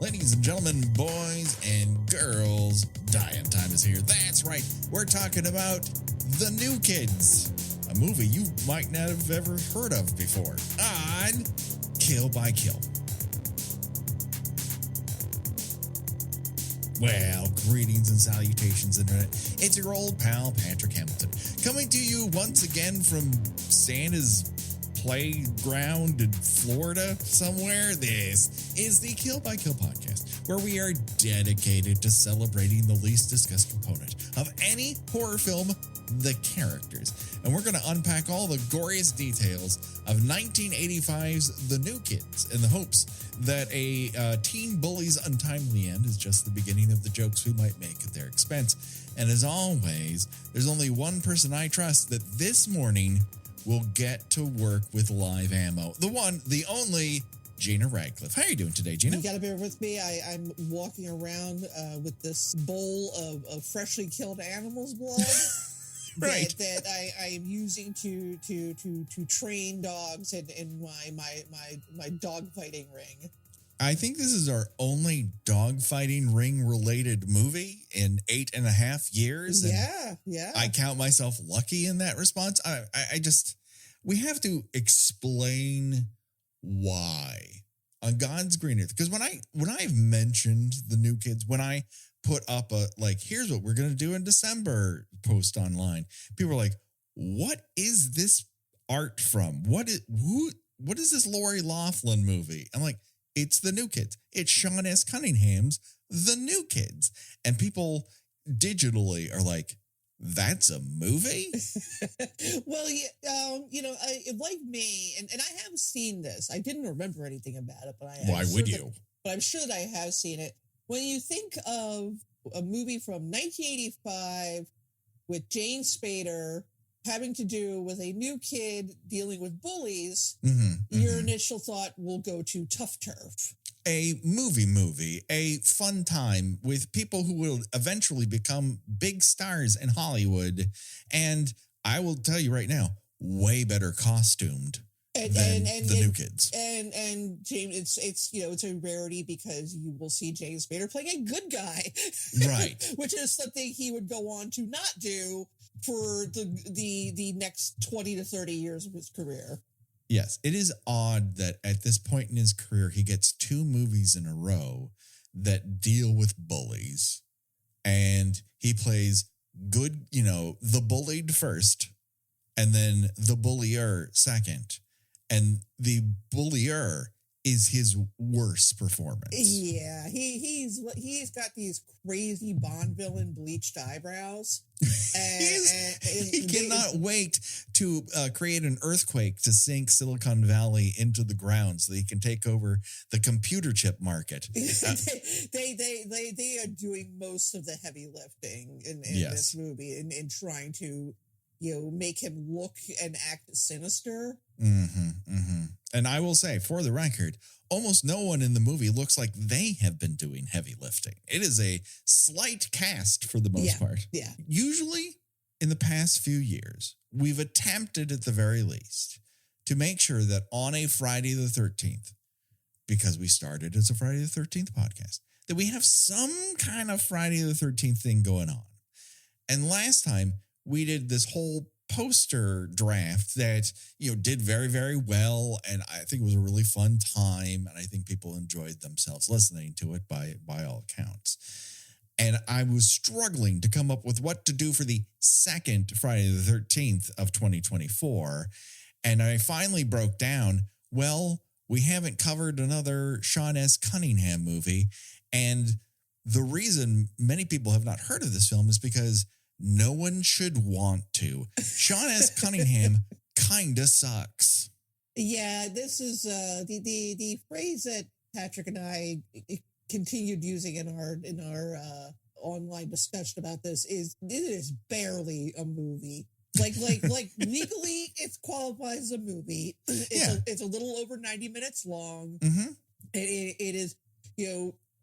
Ladies and gentlemen, boys and girls, Dying Time is here. That's right, we're talking about The New Kids, a movie you might not have ever heard of before, on Kill by Kill. Well, greetings and salutations, Internet. It's your old pal, Patrick Hamilton, coming to you once again from Santa's playground in Florida somewhere. This is the Kill by Kill podcast, where we are dedicated to celebrating the least discussed component of any horror film, the characters. And we're going to unpack all the goriest details of 1985's The New Kids in the hopes that a teen bully's untimely end is just the beginning of the jokes we might make at their expense. And as always, there's only one person I trust that this morning will get to work with live ammo. The one, the only, Gina Radcliffe. How are you doing today, Gina? You gotta bear with me. I'm walking around with this bowl of freshly killed animals' blood. Right. that I am using to train dogs in my dog fighting ring. I think this is our only dogfighting ring related movie in 8.5 years. Yeah. I count myself lucky in that response. I just, we have to explain why on God's green earth. Because when I've mentioned The New Kids, when I put up a, like, here's what we're going to do in December post online, people are like, what is this art from? What is this Lori Loughlin movie? I'm like, it's The New Kids. It's Sean S. Cunningham's The New Kids. And people digitally are like, that's a movie? Well, like me, and I have seen this. I didn't remember anything about it, but Why would you? But I'm sure that I have seen it. When you think of a movie from 1985 with Jane Spader having to do with a new kid dealing with bullies, your initial thought will go to Tough Turf. A movie, a fun time with people who will eventually become big stars in Hollywood. And I will tell you right now, way better costumed than The New Kids. And James, it's a rarity because you will see James Spader playing a good guy. Right. Which is something he would go on to not do for the next 20 to 30 years of his career. Yes, it is odd that at this point in his career, he gets 2 movies in a row that deal with bullies. And he plays good, the bullied first, and then the bullier second. And the bullier is his worst performance. Yeah, he's got these crazy Bond villain bleached eyebrows. He cannot wait to create an earthquake to sink Silicon Valley into the ground so that he can take over the computer chip market. They are doing most of the heavy lifting in this movie in trying to make him look and act sinister. And I will say, for the record, almost no one in the movie looks like they have been doing heavy lifting. It is a slight cast for the most part. Yeah. Usually, in the past few years, we've attempted at the very least to make sure that on a Friday the 13th, because we started as a Friday the 13th podcast, that we have some kind of Friday the 13th thing going on. And last time, we did this whole poster draft that, did very, very well. And I think it was a really fun time. And I think people enjoyed themselves listening to it by all accounts. And I was struggling to come up with what to do for the second Friday the 13th of 2024. And I finally broke down, well, we haven't covered another Sean S. Cunningham movie. And the reason many people have not heard of this film is because no one should want to. Sean S. Cunningham kinda sucks. Yeah, this is the phrase that Patrick and I continued using in our online discussion about this is, it is barely a movie. Like legally, it qualifies as a movie. It's a little over 90 minutes long. It is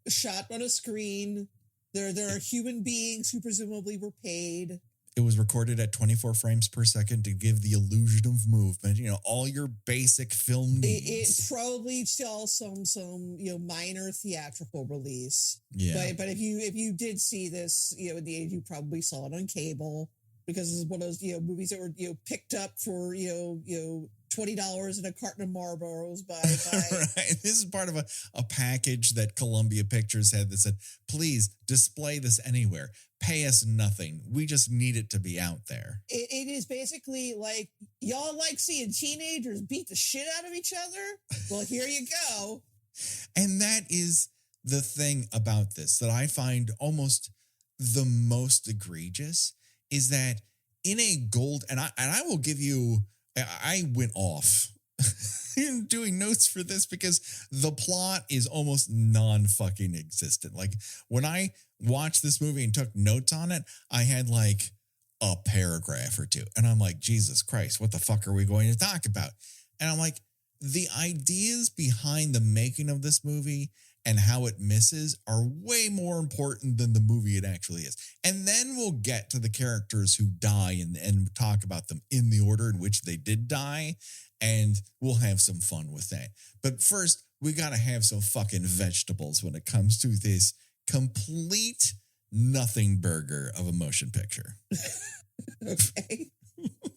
shot on a screen. There are human beings who presumably were paid. It was recorded at 24 frames per second to give the illusion of movement. All your basic film needs. It probably saw some minor theatrical release. Yeah. But if you did see this, in the age, you probably saw it on cable, because this is one of those movies that were picked up for $20 in a carton of Marlboros by Right. This is part of a package that Columbia Pictures had that said, please display this anywhere. Pay us nothing. We just need it to be out there. It is basically like, y'all like seeing teenagers beat the shit out of each other? Well, here you go. And that is the thing about this that I find almost the most egregious, is that in a gold, and I will give you, I went off in doing notes for this because the plot is almost non-fucking existent. Like, when I watched this movie and took notes on it, I had like a paragraph or two. And I'm like, Jesus Christ, what the fuck are we going to talk about? And I'm like, the ideas behind the making of this movie and how it misses are way more important than the movie it actually is. And then we'll get to the characters who die and talk about them in the order in which they did die. And we'll have some fun with that. But first, we got to have some fucking vegetables when it comes to this complete nothing burger of a motion picture. Okay.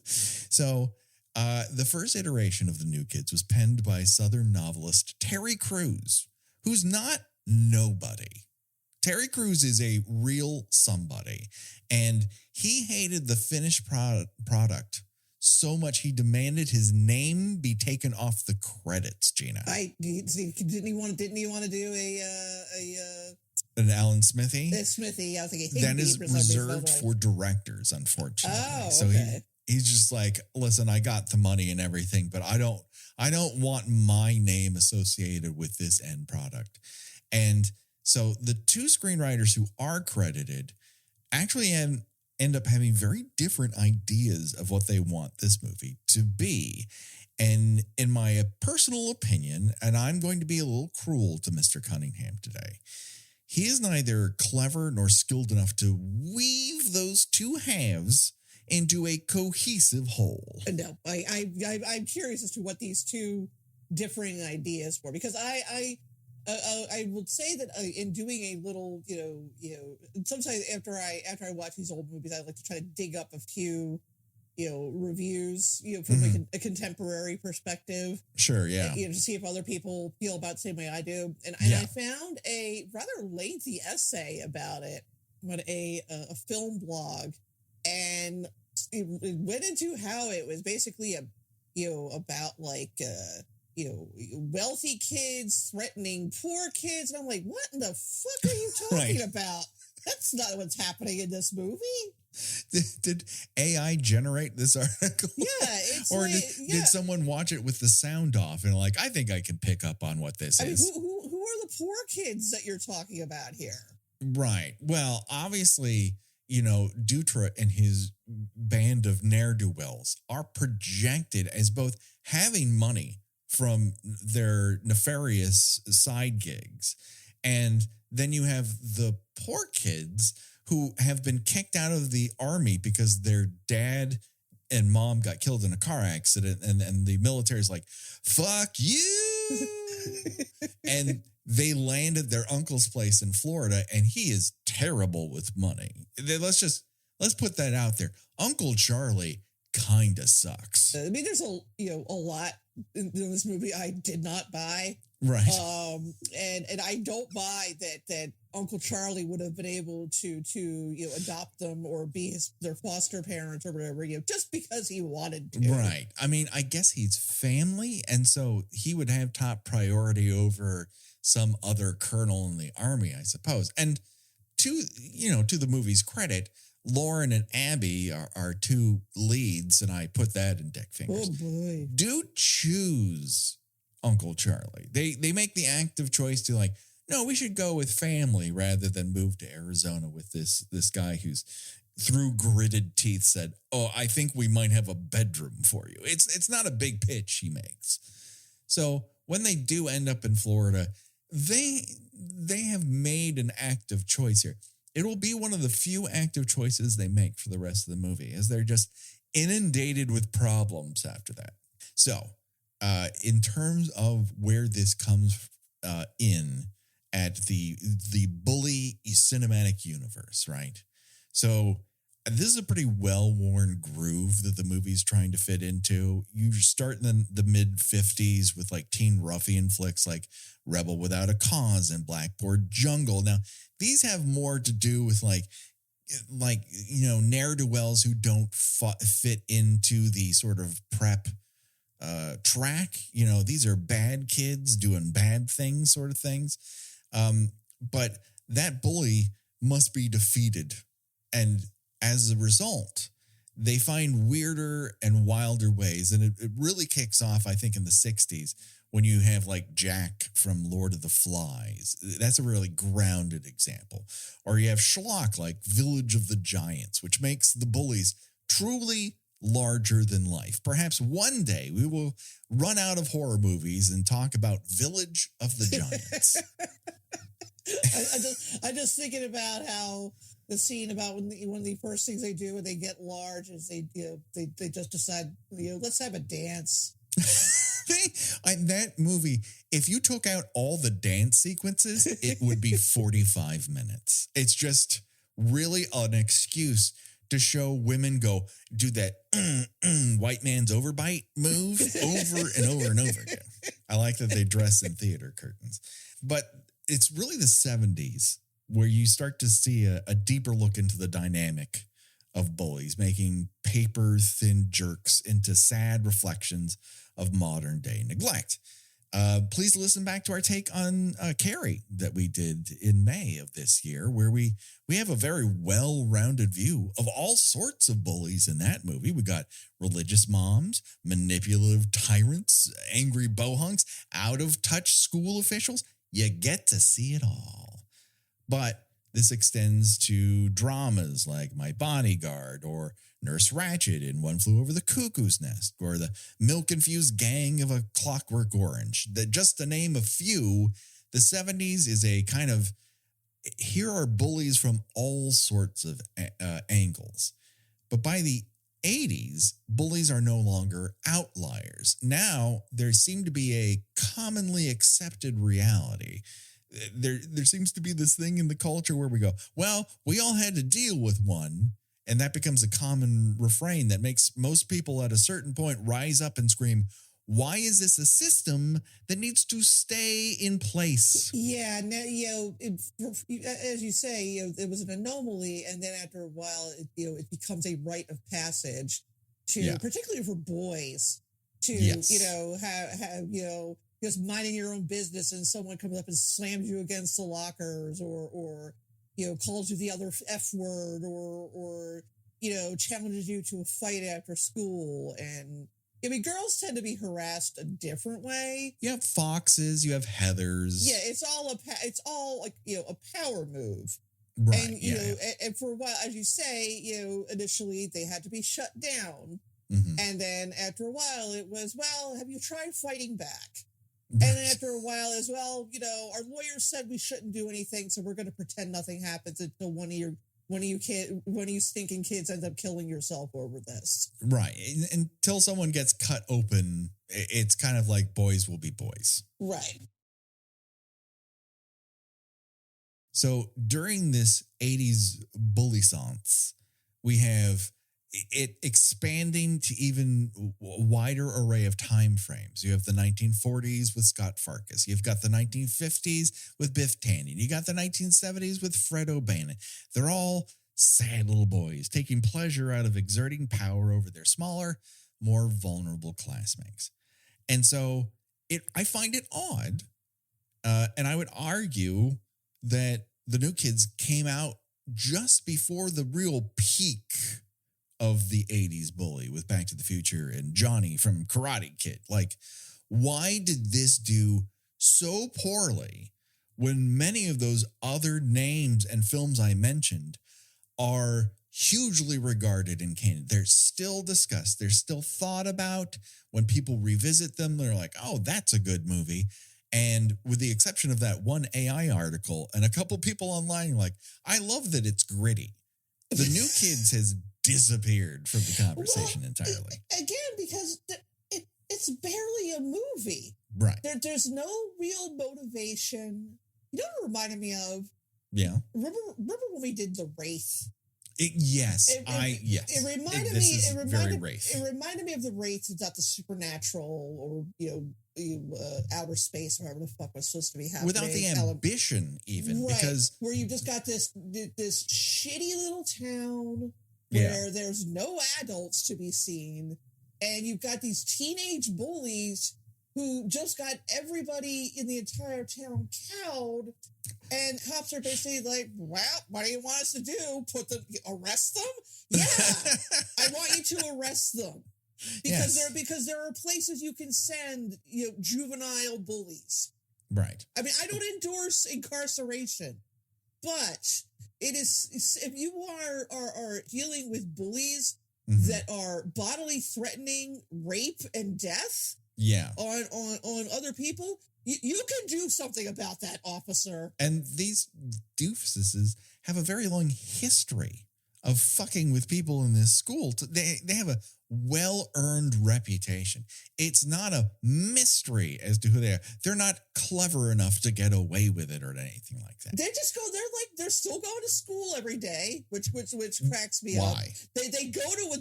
So, the first iteration of The New Kids was penned by Southern novelist Terry Crews, who's not nobody. Terry Crews is a real somebody, and he hated the finished product so much he demanded his name be taken off the credits, Gina. Didn't he want to do an Alan Smithy? A Smithy, I was thinking that is reserved for directors, unfortunately. Oh, so okay. He's just like, listen, I got the money and everything, but I don't want my name associated with this end product. And so the two screenwriters who are credited actually end up having very different ideas of what they want this movie to be. And in my personal opinion, and I'm going to be a little cruel to Mr. Cunningham today, he is neither clever nor skilled enough to weave those two halves into a cohesive whole. No, I'm curious as to what these two differing ideas were, because I would say that in doing a little, sometimes after I watch these old movies, I like to try to dig up a few, reviews, from like a contemporary perspective. Sure, yeah. To see if other people feel about the same way I do. And I found a rather lengthy essay about it on a film blog, and it went into how it was basically about like wealthy kids threatening poor kids, and I'm like, what in the fuck are you talking about? That's not what's happening in this movie. Did AI generate this article? Yeah, or did someone watch it with the sound off and like, I think I can pick up on what this is? Mean, who are the poor kids that you're talking about here? Right. Well, obviously, Dutra and his band of ne'er-do-wells are projected as both having money from their nefarious side gigs. And then you have the poor kids who have been kicked out of the army because their dad and mom got killed in a car accident, and the military's like, fuck you. And they land at their uncle's place in Florida, and he is terrible with money. Let's put that out there. Uncle Charlie kind of sucks. I mean, there's a lot in this movie I did not buy. Right. And I don't buy that Uncle Charlie would have been able to adopt them or be their foster parents or whatever, just because he wanted to. Right. I mean, I guess he's family, and so he would have top priority over some other colonel in the army, I suppose. And to the movie's credit, Lauren and Abby are two leads, and I put that in dick fingers. Oh boy. Do choose Uncle Charlie. They make the active choice to like, no, we should go with family rather than move to Arizona with this guy who's through gritted teeth said, oh, I think we might have a bedroom for you. It's not a big pitch he makes. So when they do end up in Florida, they have made an active choice here. it will be one of the few active choices they make for the rest of the movie, as they're just inundated with problems after that. So, in terms of where this comes in at the bully cinematic universe, right? So this is a pretty well-worn groove that the movie's trying to fit into. You start in the mid-50s with like teen ruffian flicks like Rebel Without a Cause and Blackboard Jungle. Now, these have more to do with like ne'er-do-wells who don't fit into the sort of prep track. These are bad kids doing bad things, sort of things. But that bully must be defeated. And as a result, they find weirder and wilder ways. And it really kicks off, I think, in the 60s when you have like Jack from Lord of the Flies. That's a really grounded example. Or you have schlock like Village of the Giants, which makes the bullies truly larger than life. Perhaps one day we will run out of horror movies and talk about Village of the Giants. I just thinking about how the scene about one of the first things they do when they get large is they just decide, let's have a dance. That movie, if you took out all the dance sequences, it would be 45 minutes. It's just really an excuse to show women do that white man's overbite move over and over and over again. I like that they dress in theater curtains. But it's really the 70s where you start to see a deeper look into the dynamic of bullies, making paper-thin jerks into sad reflections of modern-day neglect. Please listen back to our take on Carrie that we did in May of this year, where we have a very well-rounded view of all sorts of bullies in that movie. We got religious moms, manipulative tyrants, angry bohunks, out-of-touch school officials. You get to see it all. But this extends to dramas like My Bodyguard or Nurse Ratched in One Flew Over the Cuckoo's Nest, or the milk-infused gang of A Clockwork Orange. Just to name a few, the 70s is a kind of, here are bullies from all sorts of angles. But by the 80s, bullies are no longer outliers. Now, there seemed to be a commonly accepted reality. There seems to be this thing in the culture where we go, well, we all had to deal with one. And that becomes a common refrain that makes most people at a certain point rise up and scream, why is this a system that needs to stay in place? Yeah, now, as you say, it was an anomaly. And then after a while, it becomes a rite of passage to, particularly for boys, to, have just minding your own business and someone comes up and slams you against the lockers or calls you the other F word or challenges you to a fight after school. And girls tend to be harassed a different way. You have foxes, you have heathers. Yeah, it's all like, a power move. Right. And, and for a while, as you say, initially they had to be shut down. Mm-hmm. And then after a while it was, well, have you tried fighting back? Right. And then after a while as well, our lawyers said we shouldn't do anything, so we're going to pretend nothing happens until one of you stinking kids ends up killing yourself over this. Right. Until someone gets cut open, it's kind of like boys will be boys. Right. So during this 80s bully-sance, we have it expanding to even wider array of time frames. You have the 1940s with Scott Farkas. You've got the 1950s with Biff Tannen. You got the 1970s with Fred O'Bannon. They're all sad little boys taking pleasure out of exerting power over their smaller, more vulnerable classmates. And so I find it odd, and I would argue that the New Kids came out just before the real peak of the 80s bully with Back to the Future and Johnny from Karate Kid. Like, why did this do so poorly when many of those other names and films I mentioned are hugely regarded in canon? They're still discussed. They're still thought about. When people revisit them, they're like, oh, that's a good movie. And with the exception of that one AI article and a couple people online, like, I love that it's gritty. The New Kids has disappeared from the conversation entirely. Again, because it's barely a movie. Right. There's no real motivation. You know what it reminded me of? Yeah. Remember when we did The Wraith? Yes. It reminded me of The Wraith. It's not the supernatural or outer space, or whatever the fuck was supposed to be happening. Without the ambition, even, right, because where you just got this shitty little town where there's no adults to be seen, and you've got these teenage bullies who just got everybody in the entire town cowed, and cops are basically like, well, what do you want us to do? Arrest them? Yeah, I want you to arrest them. Because there are places you can send juvenile bullies. Right. I mean, I don't endorse incarceration, but it is, if you are dealing with bullies that are bodily threatening rape and death on other people, you can do something about that, officer. And these doofuses have a very long history of fucking with people in this school. They have a well-earned reputation. It's not a mystery as to who they are. They're not clever enough to get away with it or anything like that. They're still going to school every day, which cracks me up. Why? They go to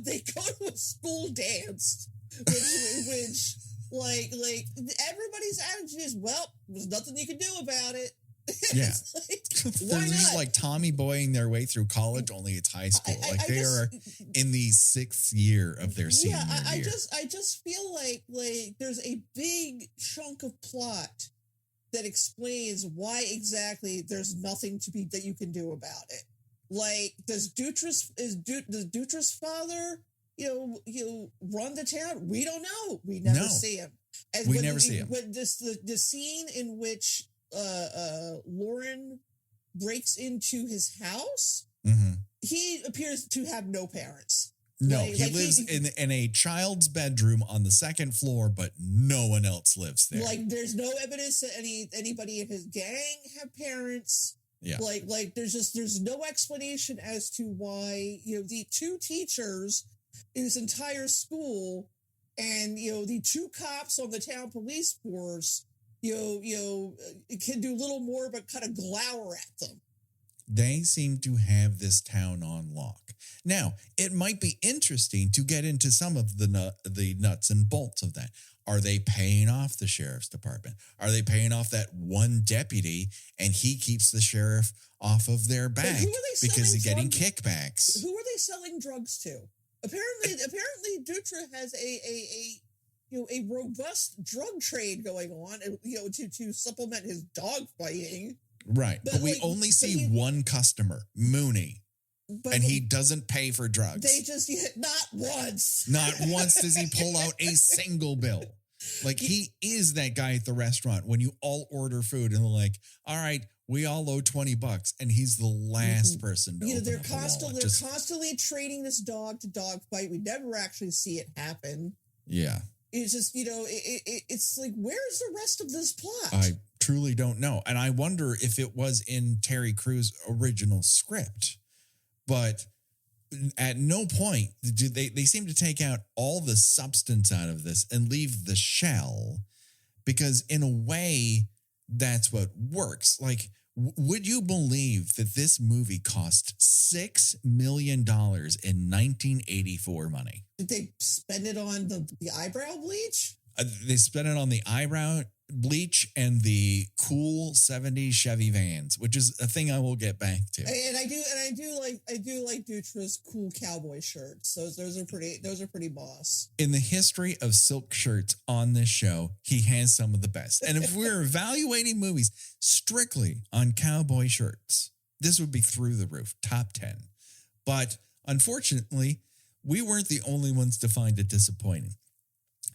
a school dance, which like everybody's attitude is, well, there's nothing you can do about it. Yeah. They're just like Tommy Boying their way through college, only it's high school. They are in the 6th year of their senior year. I just feel like there's a big chunk of plot that explains why exactly there's nothing that you can do about it. Like, does Dutra's father, run the town? We don't know. We never see him. We never see him. When the scene in which Lauren breaks into his house, he appears to have no parents. No, he lives in a child's bedroom on the 2nd floor, but no one else lives there. Like, there's no evidence that anybody in his gang have parents. Yeah. Like there's no explanation as to why, the 2 teachers in this entire school and, the 2 cops on the town police force, can do little more but kind of glower at them. They seem to have this town on lock. Now, it might be interesting to get into some of the nuts and bolts of that. Are they paying off the sheriff's department? Are they paying off that one deputy and he keeps the sheriff off of their back because he's getting kickbacks? Who are they selling drugs to? Apparently Dutra has a robust drug trade going on, to supplement his dog fighting. Right. But we only see one customer, Mooney. And he doesn't pay for drugs. They just, not once. Not once does he pull out a single bill. Like, he is that guy at the restaurant when you all order food and they're like, all right, we all owe $20. And he's the last person to they're constantly trading this dog to dog fight. We never actually see it happen. Yeah. It's just, it's like, where's the rest of this plot? I truly don't know. And I wonder if it was in Terry Crews' original script. But at no point do they seem to take out all the substance out of this and leave the shell, because in a way that's what works. Like, would you believe that this movie cost $6 million in 1984 money? Did they spend it on the eyebrow bleach? They spent it on the eyebrow bleach and the cool 70s Chevy vans, which is a thing I will get back to. And I do like Dutra's cool cowboy shirts. Those are pretty boss. In the history of silk shirts on this show, he has some of the best. And if we're evaluating movies strictly on cowboy shirts, this would be through the roof, top 10. But unfortunately, we weren't the only ones to find it disappointing.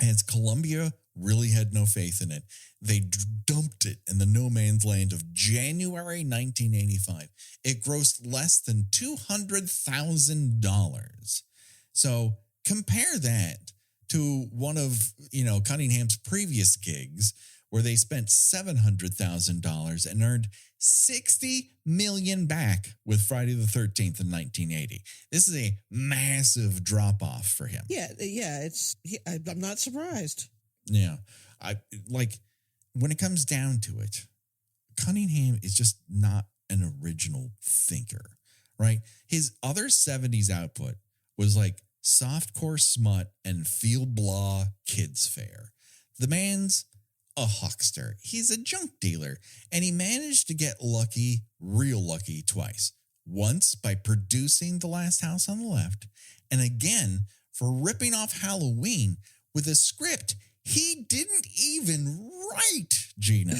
As Columbia really had no faith in it, they dumped it in the no man's land of January 1985. It grossed less than $200,000. So compare that to one of, Cunningham's previous gigs, where they spent $700,000 and earned $60 million back with Friday the 13th in 1980. This is a massive drop off for him. I'm not surprised. Yeah. When it comes down to it, Cunningham is just not an original thinker, right? His other 70s output was like softcore smut and feel blah kids fare. The man's a huckster. He's a junk dealer, and he managed to get lucky, real lucky twice. Once by producing The Last House on the Left, and again for ripping off Halloween with a script he didn't even write, Gina.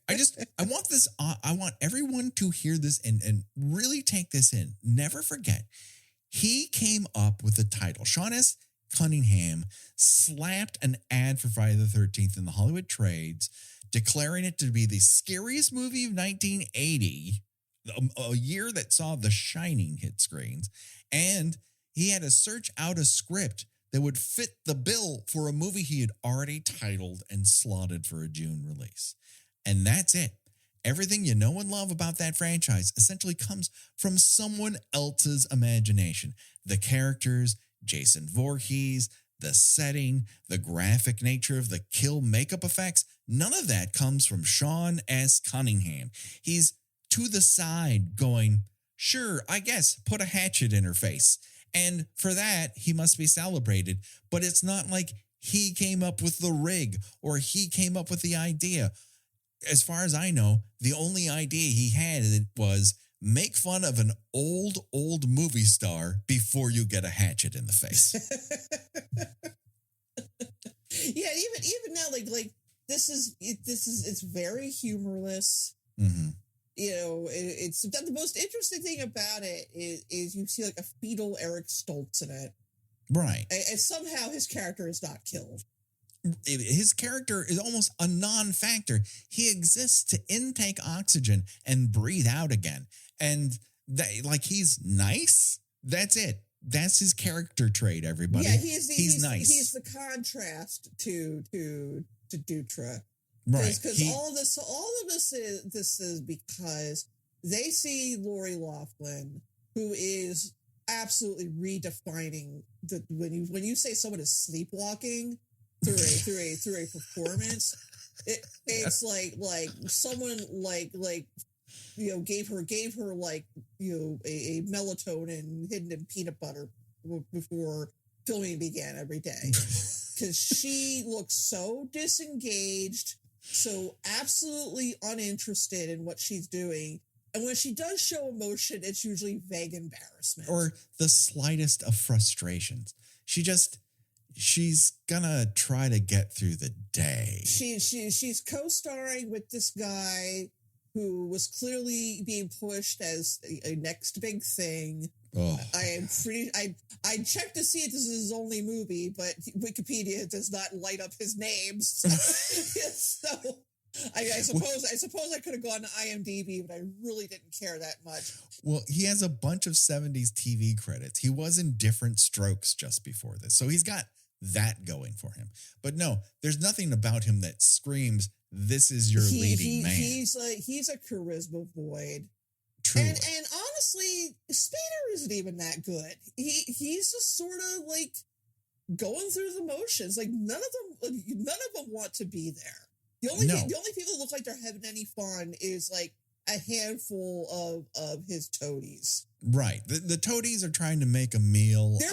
I want everyone to hear this and really take this in. Never forget, he came up with the title. Sean S. Cunningham slapped an ad for Friday the 13th in the Hollywood trades, declaring it to be the scariest movie of 1980, a year that saw The Shining hit screens. And he had to search out a script that would fit the bill for a movie he had already titled and slotted for a June release. And that's it. Everything you know and love about that franchise essentially comes from someone else's imagination. The characters, Jason Voorhees, the setting, the graphic nature of the kill makeup effects, none of that comes from Sean S. Cunningham. He's to the side going, sure, I guess, put a hatchet in her face. And for that, he must be celebrated. But it's not like he came up with the rig or he came up with the idea. As far as I know, the only idea he had was make fun of an old movie star before you get a hatchet in the face. Yeah, even now, like it's very humorless. Mm-hmm. You know, it's the most interesting thing about it is you see like a fetal Eric Stoltz in it, right? And somehow his character is not killed. His character is almost a non-factor. He exists to intake oxygen and breathe out again, and he's nice. That's it. That's his character trait. Everybody, yeah, he's nice. He's the contrast to Dutra. Right. Because all of this is because they see Lori Loughlin, who is absolutely redefining when you say someone is sleepwalking through a performance, it's like someone gave her a melatonin hidden in peanut butter before filming began every day, because she looks so disengaged, so absolutely uninterested in what she's doing. And when she does show emotion, it's usually vague embarrassment. Or the slightest of frustrations. She's gonna try to get through the day. She's co-starring with this guy who was clearly being pushed as a next big thing. Oh. I checked to see if this is his only movie, but Wikipedia does not light up his name. So I suppose I could have gone to IMDb, but I really didn't care that much. Well, he has a bunch of 70s TV credits. He was in Different Strokes just before this, so he's got that going for him. But no, there's nothing about him that screams, this is your leading man. He's a charisma void. Truly. And honestly, Spader isn't even that good. He's just sort of like going through the motions. Like none of them want to be there. The only people that look like they're having any fun is like a handful of his toadies. Right. The toadies are trying to make a meal. They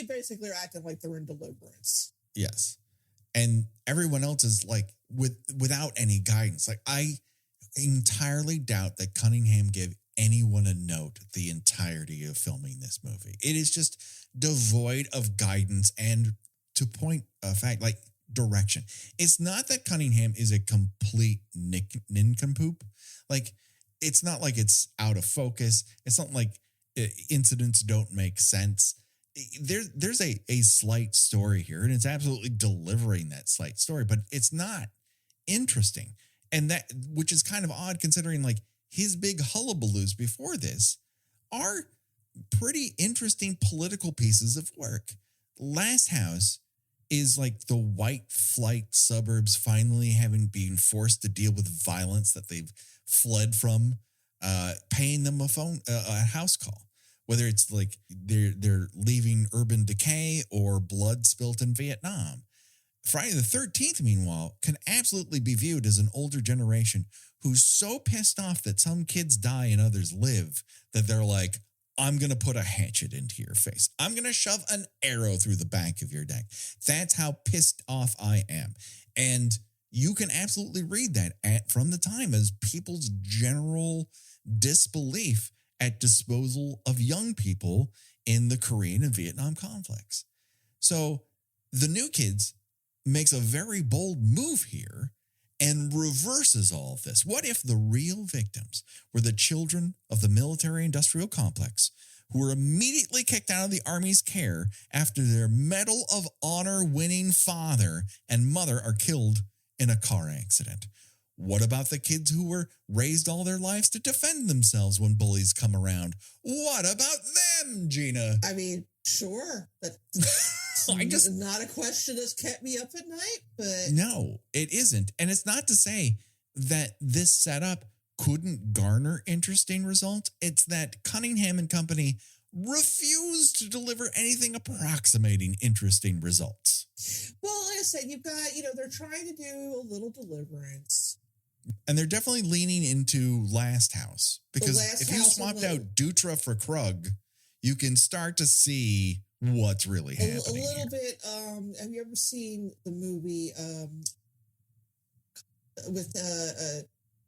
basically are acting like they're in Deliverance. Yes. And everyone else is like without any guidance. Like I entirely doubt that Cunningham gave anyone a note the entirety of filming this movie. It is just devoid of guidance and, to point a fact, like direction. It's not that Cunningham is a complete nincompoop. Like, it's not like it's out of focus. It's not like incidents don't make sense. There's a slight story here, and it's absolutely delivering that slight story, but it's not interesting. And that, which is kind of odd considering like his big hullabaloos before this are pretty interesting political pieces of work. Last House is like the white flight suburbs finally having been forced to deal with violence that they've fled from, paying them a house call, whether it's like they're leaving urban decay or blood spilt in Vietnam. Friday the 13th, meanwhile, can absolutely be viewed as an older generation who's so pissed off that some kids die and others live that they're like, I'm going to put a hatchet into your face. I'm going to shove an arrow through the back of your neck. That's how pissed off I am. And you can absolutely read that from the time as people's general disbelief at disposal of young people in the Korean and Vietnam conflicts. So the New Kids makes a very bold move here and reverses all of this. What if the real victims were the children of the military-industrial complex who were immediately kicked out of the Army's care after their Medal of Honor winning father and mother are killed in a car accident? What about the kids who were raised all their lives to defend themselves when bullies come around? What about them, Gina? I mean, sure. Not a question that's kept me up at night, but... No, it isn't. And it's not to say that this setup couldn't garner interesting results. It's that Cunningham and company refused to deliver anything approximating interesting results. Well, like I said, you've got, they're trying to do a little deliverance. And they're definitely leaning into Last House. Because if you swapped out Dutra for Krug, you can start to see what's really happening. A little bit. Have you ever seen the movie with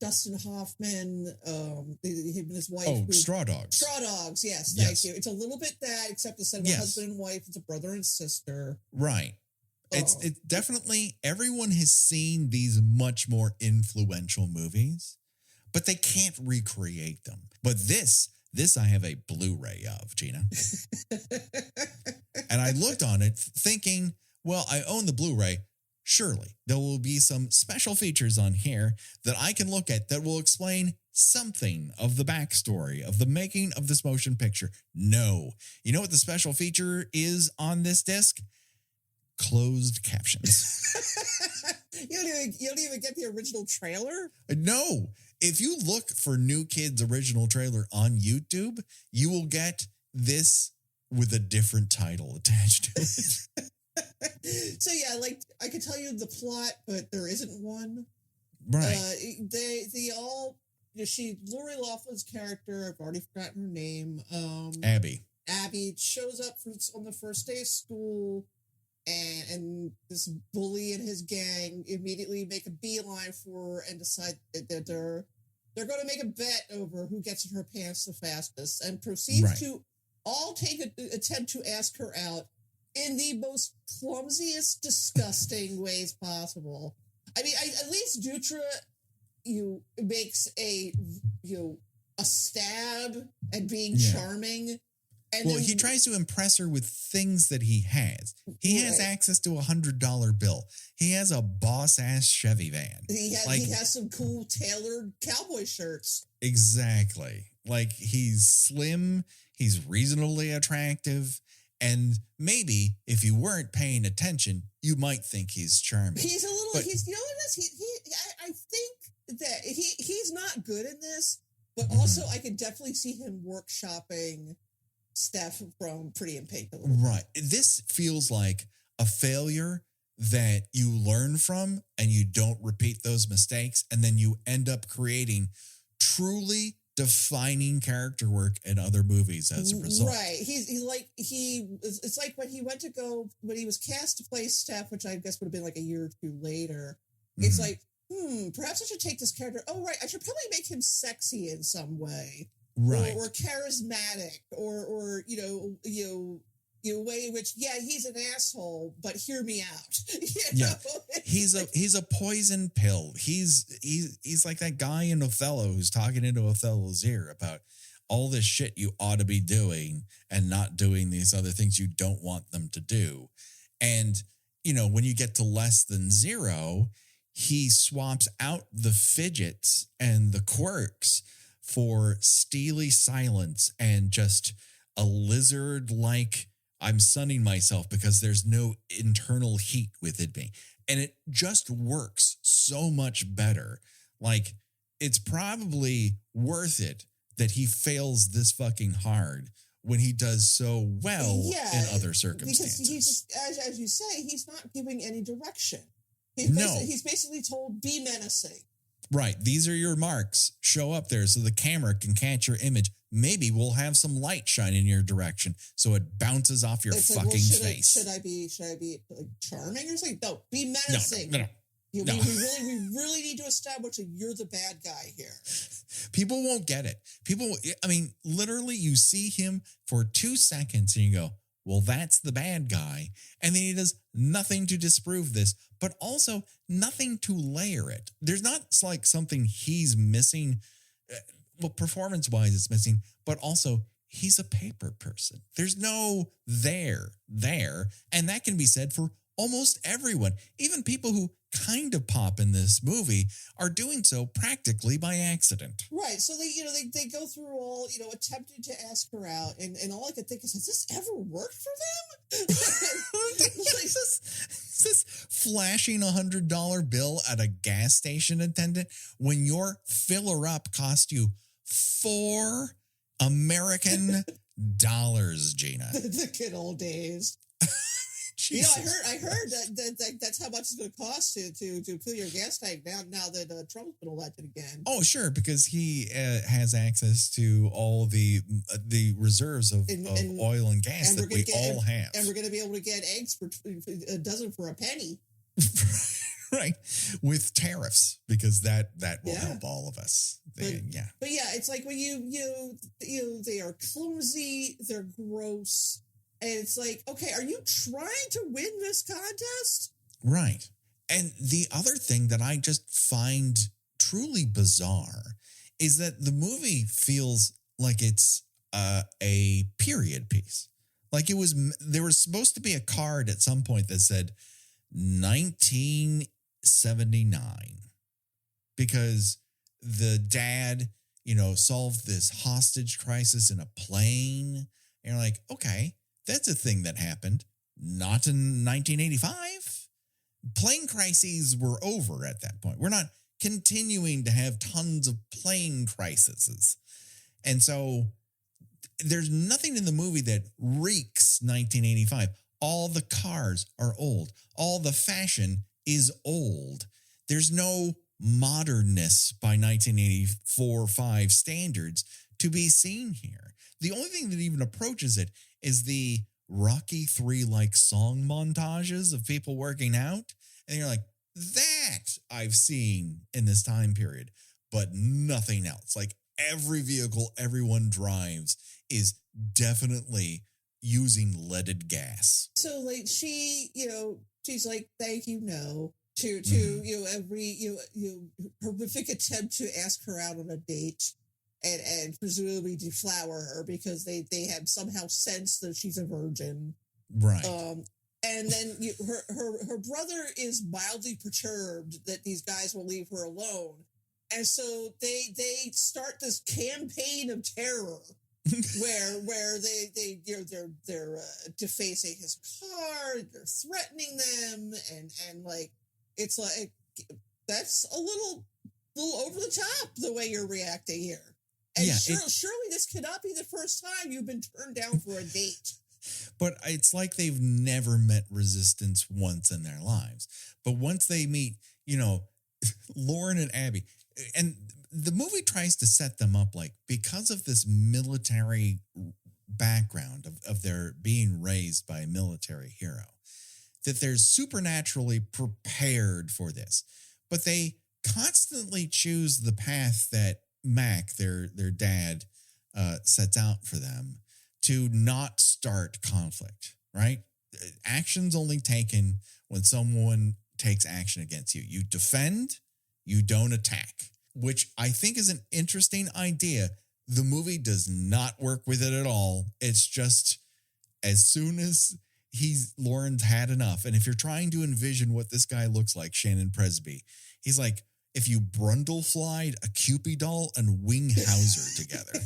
Dustin Hoffman, him and his wife? Oh, Straw Dogs. Straw Dogs, yes, thank you. It's a little bit that, except instead of a husband and wife, it's a brother and sister. Right. It's definitely, everyone has seen these much more influential movies, but they can't recreate them. But this I have a Blu-ray of, Gina. And I looked on it thinking, well, I own the Blu-ray. Surely there will be some special features on here that I can look at that will explain something of the backstory of the making of this motion picture. No. You know what the special feature is on this disc? Closed captions. You don't even get the original trailer? No. If you look for New Kids original trailer on YouTube, you will get this with a different title attached to it. So yeah, like I could tell you the plot, but there isn't one. Right. Lori Laughlin's character, I've already forgotten her name. Abby shows up on the first day of school. And this bully and his gang immediately make a beeline for her and decide that they're going to make a bet over who gets in her pants the fastest, and proceeds to all take an attempt to ask her out in the most clumsiest, disgusting ways possible. I mean, at least Dutra, makes a stab at being charming. And well, he tries to impress her with things that he has. He has access to $100 bill. He has a boss-ass Chevy van. He has some cool tailored cowboy shirts. Exactly. Like, he's slim, he's reasonably attractive, and maybe if you weren't paying attention, you might think he's charming. He's a little. I think that he's not good in this, but also I could definitely see him workshopping stuff from Pretty in Pink. Right. This feels like a failure that you learn from and you don't repeat those mistakes, and then you end up creating truly defining character work in other movies as a result. Right. It's like when he was cast to play Steph, which I guess would have been like a year or two later. It's like, perhaps I should take this character. Oh, right. I should probably make him sexy in some way. Right. Or charismatic, or way in which, he's an asshole, but hear me out. He's a poison pill. He's like that guy in Othello who's talking into Othello's ear about all this shit you ought to be doing and not doing these other things you don't want them to do. And, when you get to less than zero, he swaps out the fidgets and the quirks for steely silence and just a lizard-like I'm sunning myself because there's no internal heat within me. And it just works so much better. Like, it's probably worth it that he fails this fucking hard when he does so well in other circumstances. Because he's just, as you say, he's not giving any direction. No. He's basically told, be menacing. Right. These are your marks. Show up there so the camera can catch your image. Maybe we'll have some light shine in your direction so it bounces off your fucking face. Should I be like charming or something? No, be menacing. No. We really need to establish that you're the bad guy here. People won't get it. Literally, you see him for 2 seconds and you go, well, that's the bad guy. And then he does nothing to disprove this, but also nothing to layer it. There's not like something he's missing. Well, performance-wise, it's missing, but also he's a paper person. There's no there. And that can be said for almost everyone. Even people who kind of pop in this movie are doing so practically by accident. Right. So they go through all, attempting to ask her out. And all I could think is, has this ever worked for them? Is this flashing $100 bill at a gas station attendant when your filler up cost you $4 American dollars, Gina? The good old days. Jesus. I heard that that's how much it's going to cost to fill your gas tank now that Trump's been elected again. Oh, sure, because he has access to all the reserves of oil and gas that we all have. And we're going to be able to get eggs for a dozen for a penny. Right, with tariffs, because that will help all of us. But it's like when they are clumsy, they're gross. And it's like, okay, are you trying to win this contest? Right. And the other thing that I just find truly bizarre is that the movie feels like it's a period piece. Like there was supposed to be a card at some point that said 1979 because the dad, solved this hostage crisis in a plane. And you're like, okay, that's a thing that happened. Not in 1985. Plane crises were over at that point. We're not continuing to have tons of plane crises. And so there's nothing in the movie that reeks 1985. All the cars are old. All the fashion is old. There's no modernness by 1984-5 standards to be seen here. The only thing that even approaches it is the Rocky III like song montages of people working out. And you're like, that I've seen in this time period, but nothing else. Like every vehicle everyone drives is definitely using leaded gas. So like she's like, thank you, no. To every horrific attempt to ask her out on a date and presumably deflower her because they have somehow sensed that she's a virgin. Right. And then her brother is mildly perturbed that these guys will leave her alone. And so they start this campaign of terror where they're defacing his car, they're threatening them, and like it's like that's a little over the top the way you're reacting here. And surely this cannot be the first time you've been turned down for a date. But it's like they've never met resistance once in their lives. But once they meet, Lauren and Abby, and the movie tries to set them up like because of this military background of their being raised by a military hero, that they're supernaturally prepared for this. But they constantly choose the path that Mac, their dad, sets out for them to not start conflict, right? Action's only taken when someone takes action against you. You defend, you don't attack, which I think is an interesting idea. The movie does not work with it at all. It's just as soon as Lauren's had enough, and if you're trying to envision what this guy looks like, Shannon Presby, he's like, if you Brundleflied a Cupid doll and Winghauser together.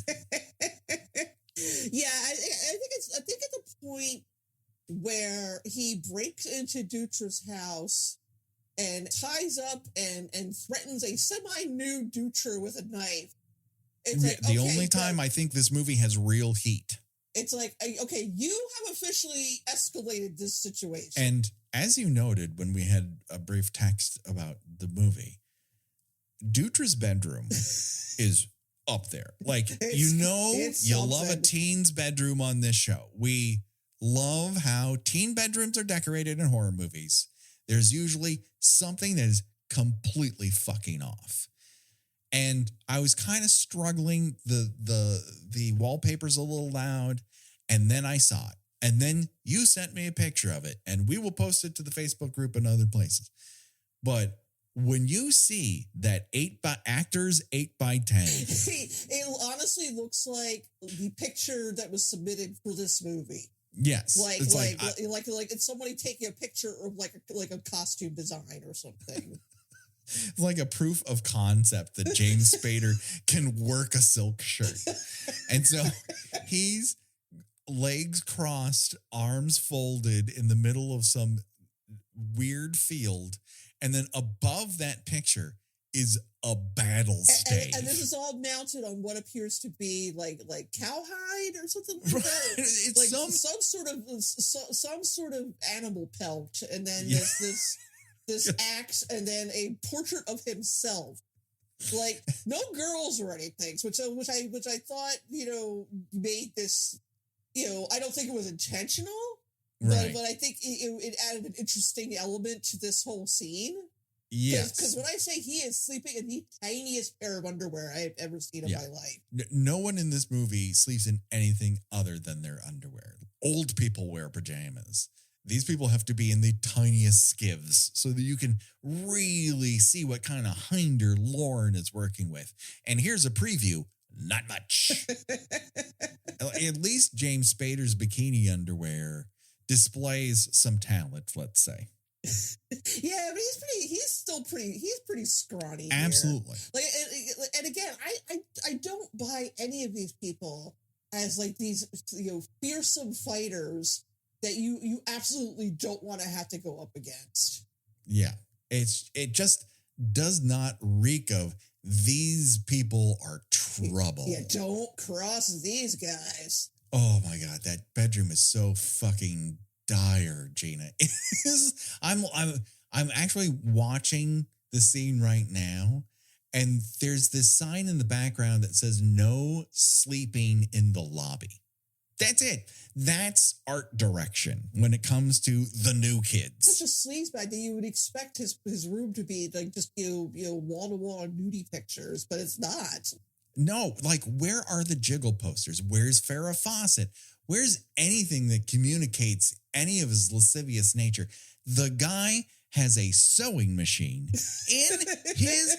Yeah, I think at the point where he breaks into Dutra's house and ties up and threatens a semi-nude Dutra with a knife. It's like, the only time I think this movie has real heat. It's like, okay, you have officially escalated this situation. And as you noted when we had a brief text about the movie, Dutra's bedroom is up there. Like, you love a teen's bedroom on this show. We love how teen bedrooms are decorated in horror movies. There's usually something that is completely fucking off. And I was kind of struggling. The wallpaper's a little loud. And then I saw it. And then you sent me a picture of it. And we will post it to the Facebook group and other places. But when you see that 8x10, it honestly looks like the picture that was submitted for this movie. Yes, like it's somebody taking a picture of like a costume design or something. It's like a proof of concept that James Spader can work a silk shirt. And so he's legs crossed, arms folded in the middle of some weird field. And then above that picture is a battle stage. And this is all mounted on what appears to be like cowhide or something like that. It's like some sort of animal pelt. And then this axe, and then a portrait of himself. Like, no girls or anything, which I thought, made this, I don't think it was intentional, right. but I think it added an interesting element to this whole scene. Yes. Because when I say he is sleeping in the tiniest pair of underwear I've ever seen in my life. No one in this movie sleeps in anything other than their underwear. Old people wear pajamas. These people have to be in the tiniest skivs so that you can really see what kind of hinder Lauren is working with. And here's a preview. Not much. At least James Spader's bikini underwear displays some talent, let's say. Yeah, but he's pretty scrawny. Absolutely. Like, and again, I don't buy any of these people as like these fearsome fighters that you absolutely don't want to have to go up against. Yeah. It just does not reek of these people are trouble. Yeah, don't cross these guys. Oh my God, that bedroom is so fucking dire, Gina. I'm actually watching the scene right now, and there's this sign in the background that says no sleeping in the lobby. That's it. That's art direction when it comes to the new kids. Such a sleazebag that you would expect his room to be like just wall to wall nudie pictures, but it's not. No, like, where are the jiggle posters? Where's Farrah Fawcett? Where's anything that communicates any of his lascivious nature? The guy has a sewing machine in his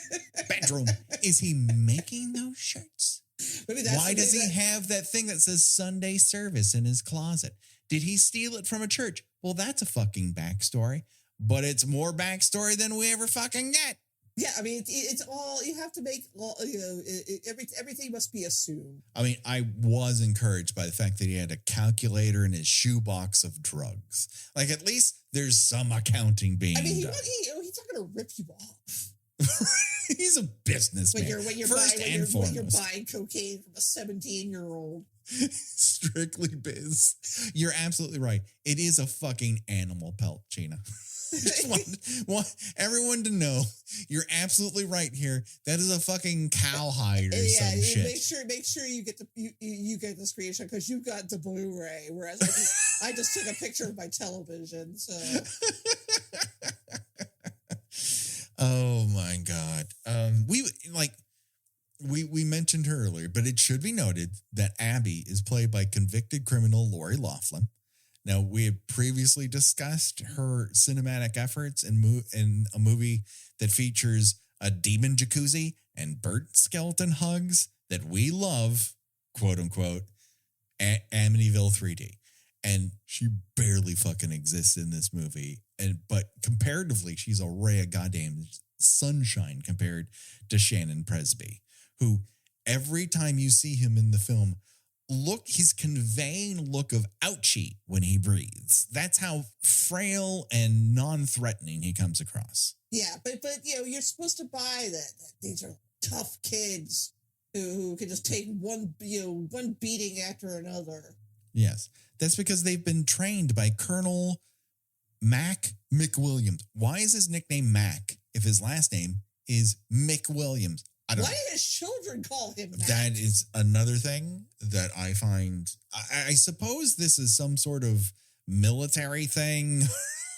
bedroom. Is he making those shirts? Why does he have that thing that says Sunday service in his closet? Did he steal it from a church? Well, that's a fucking backstory, but it's more backstory than we ever fucking get. Yeah, I mean, it's all, you have to make, everything must be assumed. I mean, I was encouraged by the fact that he had a calculator in his shoebox of drugs. Like, at least there's some accounting being done. He's not going to rip you off. He's a businessman. When you're buying cocaine from a 17-year-old. Strictly biz. You're absolutely right. It is a fucking animal pelt, Gina. Just want everyone to know you're absolutely right here. That is a fucking cowhide or some shit. Make sure you get you get the screenshot because you got the Blu-ray, whereas I just took a picture of my television. So. Oh my God. We mentioned her earlier, but it should be noted that Abby is played by convicted criminal Lori Loughlin. Now, we had previously discussed her cinematic efforts in a movie that features a demon jacuzzi and burnt skeleton hugs that we love, quote unquote, Amityville 3D. And she barely fucking exists in this movie. But comparatively, she's a ray of goddamn sunshine compared to Shannon Presby, who every time you see him in the film he's conveying a look of ouchie when he breathes. That's how frail and non-threatening he comes across. Yeah, but you're supposed to buy that these are tough kids who can just take one beating after another. Yes, that's because they've been trained by Colonel Mac McWilliams. Why is his nickname Mac if his last name is McWilliams? I don't know. Why do his children call him Mac? That is another thing that I find. I suppose this is some sort of military thing.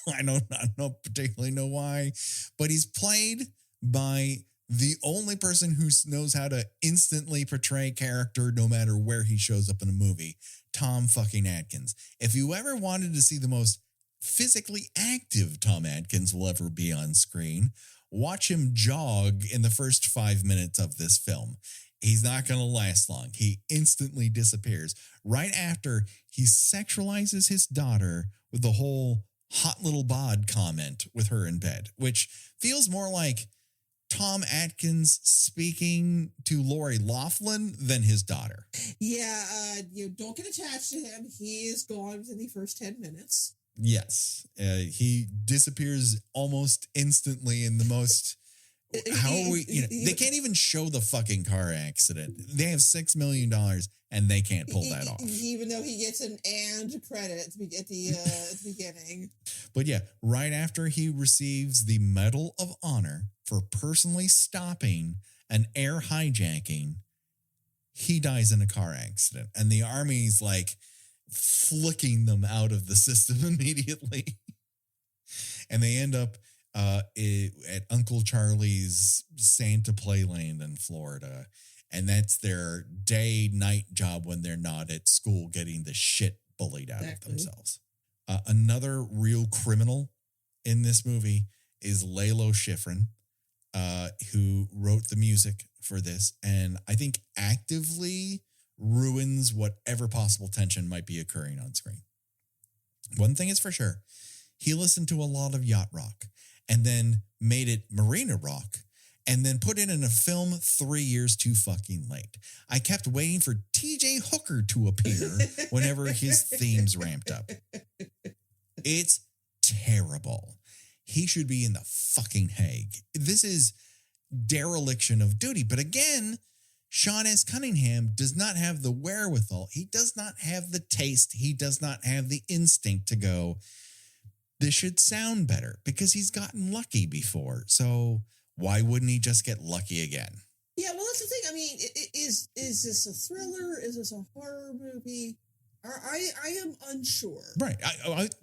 I don't particularly know why, but he's played by the only person who knows how to instantly portray character no matter where he shows up in a movie, Tom fucking Atkins. If you ever wanted to see the most physically active Tom Atkins will ever be on screen, watch him jog in the first 5 minutes of this film. He's not going to last long. He instantly disappears. Right after he sexualizes his daughter with the whole hot little bod comment with her in bed, which feels more like Tom Atkins speaking to Lori Loughlin than his daughter. Yeah, you don't get attached to him. He is gone within the first 10 minutes. Yes, he disappears almost instantly in the most... How are we... they can't even show the fucking car accident. They have $6 million and they can't pull that off. Even though he gets an and credit at the beginning. But yeah, right after he receives the Medal of Honor for personally stopping an air hijacking, he dies in a car accident. And the Army's like flicking them out of the system immediately. And they end up at Uncle Charlie's Santa Playland in Florida. And that's their day-night job when they're not at school getting the shit bullied out of themselves. Another real criminal in this movie is Lalo Schifrin, who wrote the music for this and I think actively ruins whatever possible tension might be occurring on screen. One thing is for sure, he listened to a lot of yacht rock and then made it marina rock and then put it in a film 3 years too fucking late. I kept waiting for TJ Hooker to appear whenever his themes ramped up. It's terrible. He should be in the fucking Hague. This is dereliction of duty. But again, Sean S. Cunningham does not have the wherewithal. He does not have the taste. He does not have the instinct to go, this should sound better, because he's gotten lucky before. So why wouldn't he just get lucky again? Yeah, well, that's the thing. I mean, is this a thriller? Is this a horror movie? I am unsure. Right.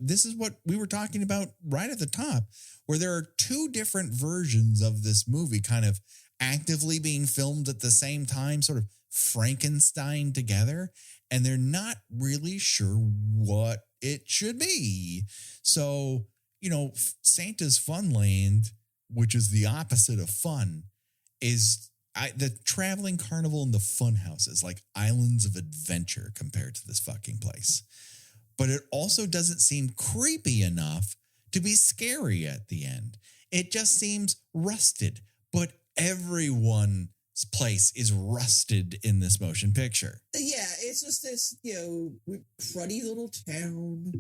This is what we were talking about right at the top, where there are two different versions of this movie kind of actively being filmed at the same time, sort of Frankenstein together, and they're not really sure what it should be. So, Santa's Funland, which is the opposite of fun, is the traveling carnival and the fun houses, like islands of adventure compared to this fucking place. But it also doesn't seem creepy enough to be scary at the end. It just seems rusted. But everyone's place is rusted in this motion picture. Yeah, it's just this, cruddy little town.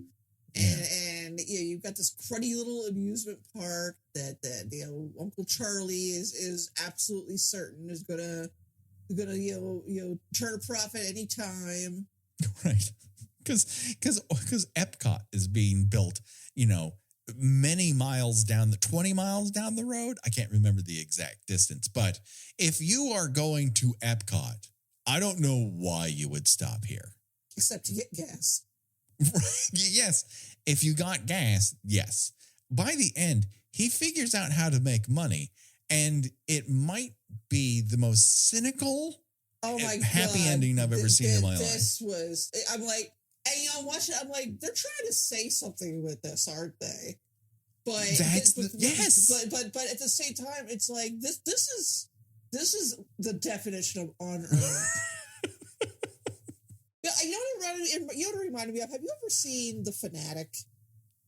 Yeah. And you've got this cruddy little amusement park that Uncle Charlie is absolutely certain is gonna turn a profit any time. Right. Because Epcot is being built, many miles 20 miles down the road. I can't remember the exact distance, but if you are going to Epcot, I don't know why you would stop here. Except to get gas. Yes. If you got gas, yes. By the end, he figures out how to make money, and it might be the most cynical, happy ending I've ever seen in my life. This was, I'm like, and I'm watching, I'm like, they're trying to say something with this, aren't they? But yes. But at the same time, it's like this is the definition of on earth. You know what it reminded me of? Have you ever seen The Fanatic?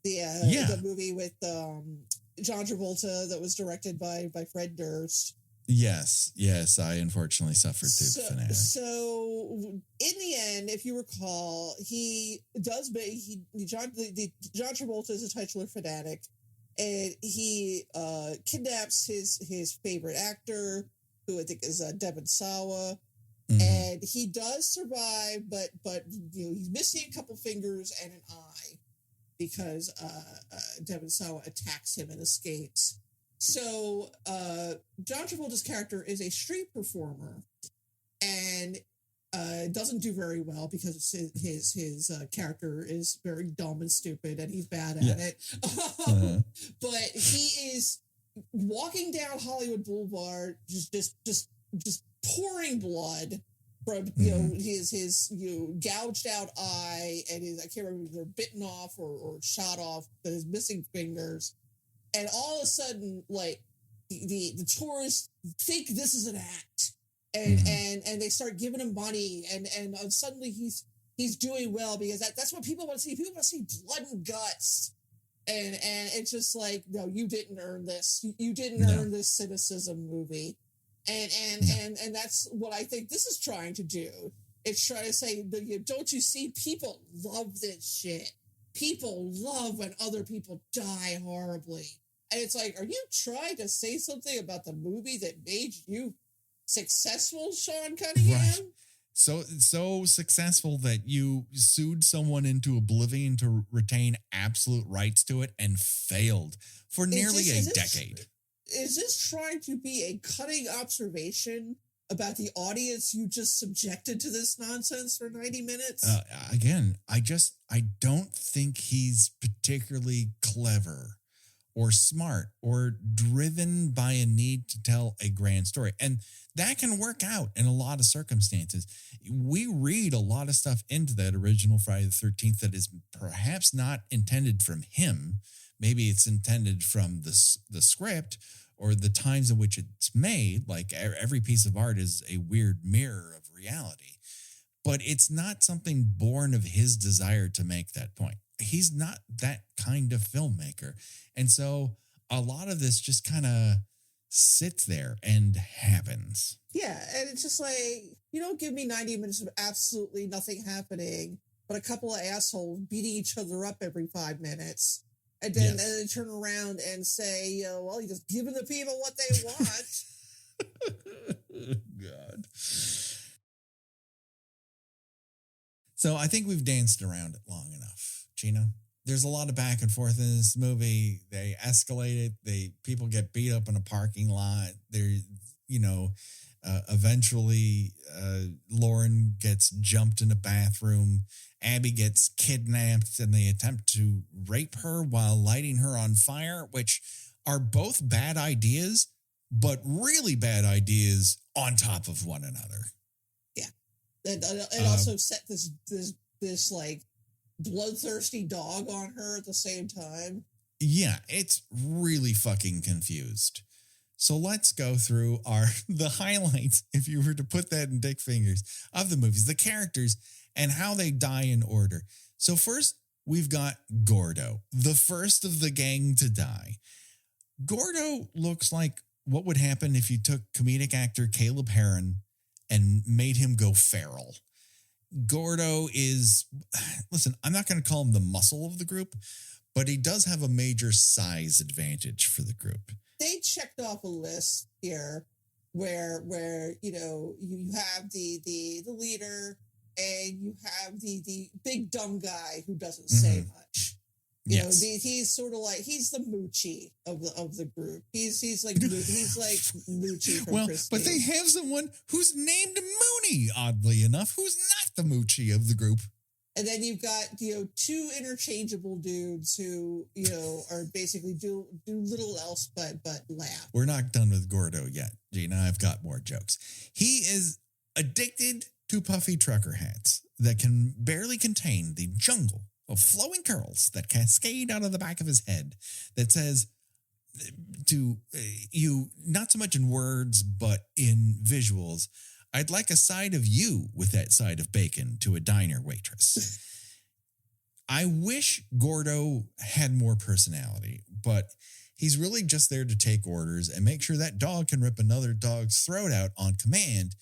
The movie with John Travolta that was directed by Fred Durst. Yes, I unfortunately suffered through the fanatic. So in the end, if you recall, he does. John Travolta is a titular fanatic, and he kidnaps his favorite actor, who I think is Devon Sawa, and he does survive, but he's missing a couple fingers and an eye because Devon Sawa attacks him and escapes. So John Travolta's character is a street performer and doesn't do very well because his character is very dumb and stupid and he's bad at it. But he is walking down Hollywood Boulevard, just pouring blood from his gouged out eye and his, I can't remember if they're bitten off or shot off, but his missing fingers. And all of a sudden, like the tourists think this is an act, and they start giving him money, and suddenly he's doing well because that's what people want to see. People want to see blood and guts, and it's just like, no, you didn't earn this. You didn't earn this Cynicism movie, and that's what I think this is trying to do. It's trying to say, don't you see? People love this shit. People love when other people die horribly. And it's like, are you trying to say something about the movie that made you successful, Sean Cunningham? Right. So successful that you sued someone into oblivion to retain absolute rights to it and failed for nearly a decade. Is this trying to be a cutting observation about the audience you just subjected to this nonsense for 90 minutes? Again, I don't think he's particularly clever or smart or driven by a need to tell a grand story. And that can work out in a lot of circumstances. We read a lot of stuff into that original Friday the 13th that is perhaps not intended from him. Maybe it's intended from the script or the times in which it's made. Like every piece of art is a weird mirror of reality. But it's not something born of his desire to make that point. He's not that kind of filmmaker. And so a lot of this just kind of sits there and happens. Yeah, and it's just like, you don't give me 90 minutes of absolutely nothing happening, but a couple of assholes beating each other up every 5 minutes. And then, and then turn around and say, well, you're just giving the people what they want. God. So I think we've danced around it long enough, Gina. There's a lot of back and forth in this movie. They escalate it. People get beat up in a parking lot. Eventually Lauren gets jumped in a bathroom. Abby gets kidnapped and they attempt to rape her while lighting her on fire, which are both bad ideas, but really bad ideas on top of one another. Yeah. It also set this like bloodthirsty dog on her at the same time. Yeah, it's really fucking confused. So let's go through the highlights, if you were to put that in dick fingers, of the movies, the characters, and how they die in order. So first, we've got Gordo, the first of the gang to die. Gordo looks like what would happen if you took comedic actor Caleb Herron and made him go feral. Gordo is, listen, I'm not going to call him the muscle of the group, but he does have a major size advantage for the group. They checked off a list here where you have the leader and you have the big dumb guy who doesn't say much. You know, he's sort of like, he's the Moochie of the group. He's like Moochie from Christine. But they have someone who's named Mooney, oddly enough, who's not the Moochie of the group. And then you've got, two interchangeable dudes who, are basically do little else but laugh. We're not done with Gordo yet, Gina. I've got more jokes. He is addicted to puffy trucker hats that can barely contain the jungle of flowing curls that cascade out of the back of his head that says to you, not so much in words, but in visuals, I'd like a side of you with that side of bacon to a diner waitress. I wish Gordo had more personality, but He's really just there to take orders and make sure that dog can rip another dog's throat out on command.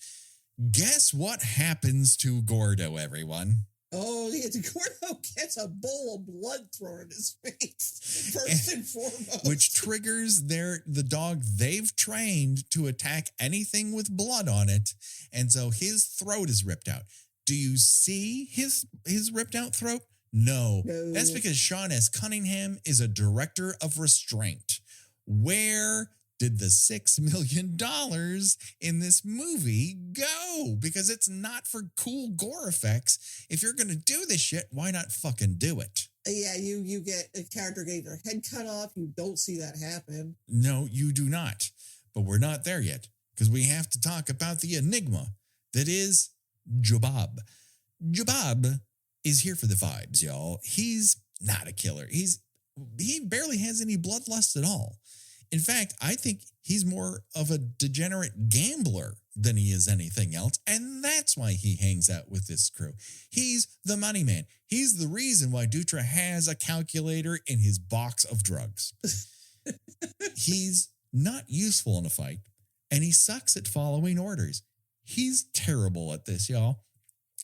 Guess what happens to Gordo, everyone? Oh, yeah, Gordo gets a bowl of blood thrown in his face, first and foremost. Which triggers the dog they've trained to attack anything with blood on it. And so his throat is ripped out. Do you see his ripped out throat? No. That's because Sean S. Cunningham is a director of restraint. Where did the $6 million in this movie go? Because it's not for cool gore effects. If you're going to do this shit, why not fucking do it? Yeah, you get a character getting their head cut off. You don't see that happen. No, you do not. But we're not there yet because we have to talk about the enigma that is Jobab. Jobab is here for the vibes, y'all. He's not a killer. He barely has any bloodlust at all. In fact, I think he's more of a degenerate gambler than he is anything else, and that's why he hangs out with this crew. He's the money man. He's the reason why Dutra has a calculator in his box of drugs. He's not useful in a fight, and he sucks at following orders. He's terrible at this, y'all.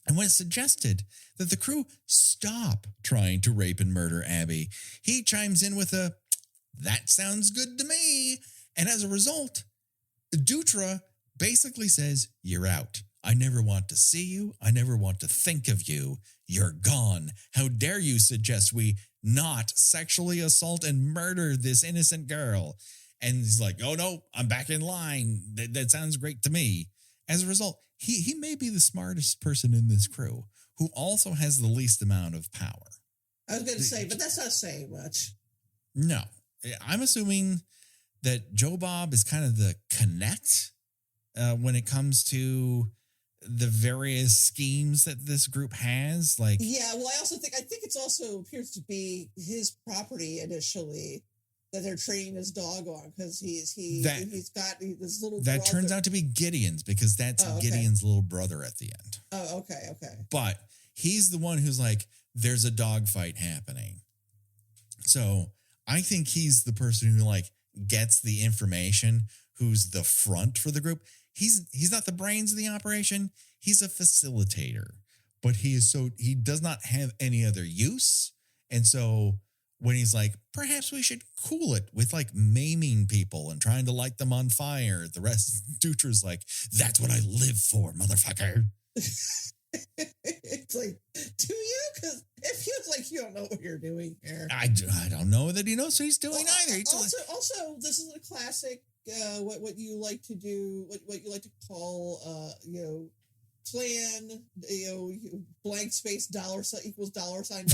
And when it's suggested that the crew stop trying to rape and murder Abby, he chimes in with that sounds good to me. And as a result, Dutra basically says, you're out. I never want to see you. I never want to think of you. You're gone. How dare you suggest we not sexually assault and murder this innocent girl? And he's like, oh no, I'm back in line. That sounds great to me. As a result, he may be the smartest person in this crew who also has the least amount of power. I was going to say, but that's not saying much. No. I'm assuming that Jobab is kind of the connect when it comes to the various schemes that this group has. Like, yeah, well, I think it's also appears to be his property initially that they're training his dog on because he's got this little. That brother. turns out to be Gideon's because that's Gideon's little brother at the end. Oh, okay. But he's the one who's like, there's a dog fight happening. So I think he's the person who like gets the information, who's the front for the group. He's not the brains of the operation. He's a facilitator, but he does not have any other use. And so when he's like, perhaps we should cool it with like maiming people and trying to light them on fire, the rest Dutra's like, that's what I live for, motherfucker. It's like, do you? Because it feels like you don't know what you're doing here. I don't know that he knows what he's doing either. Also, this is a classic. What you like to do, what you like to call, plan, blank space dollar sign equals dollar sign.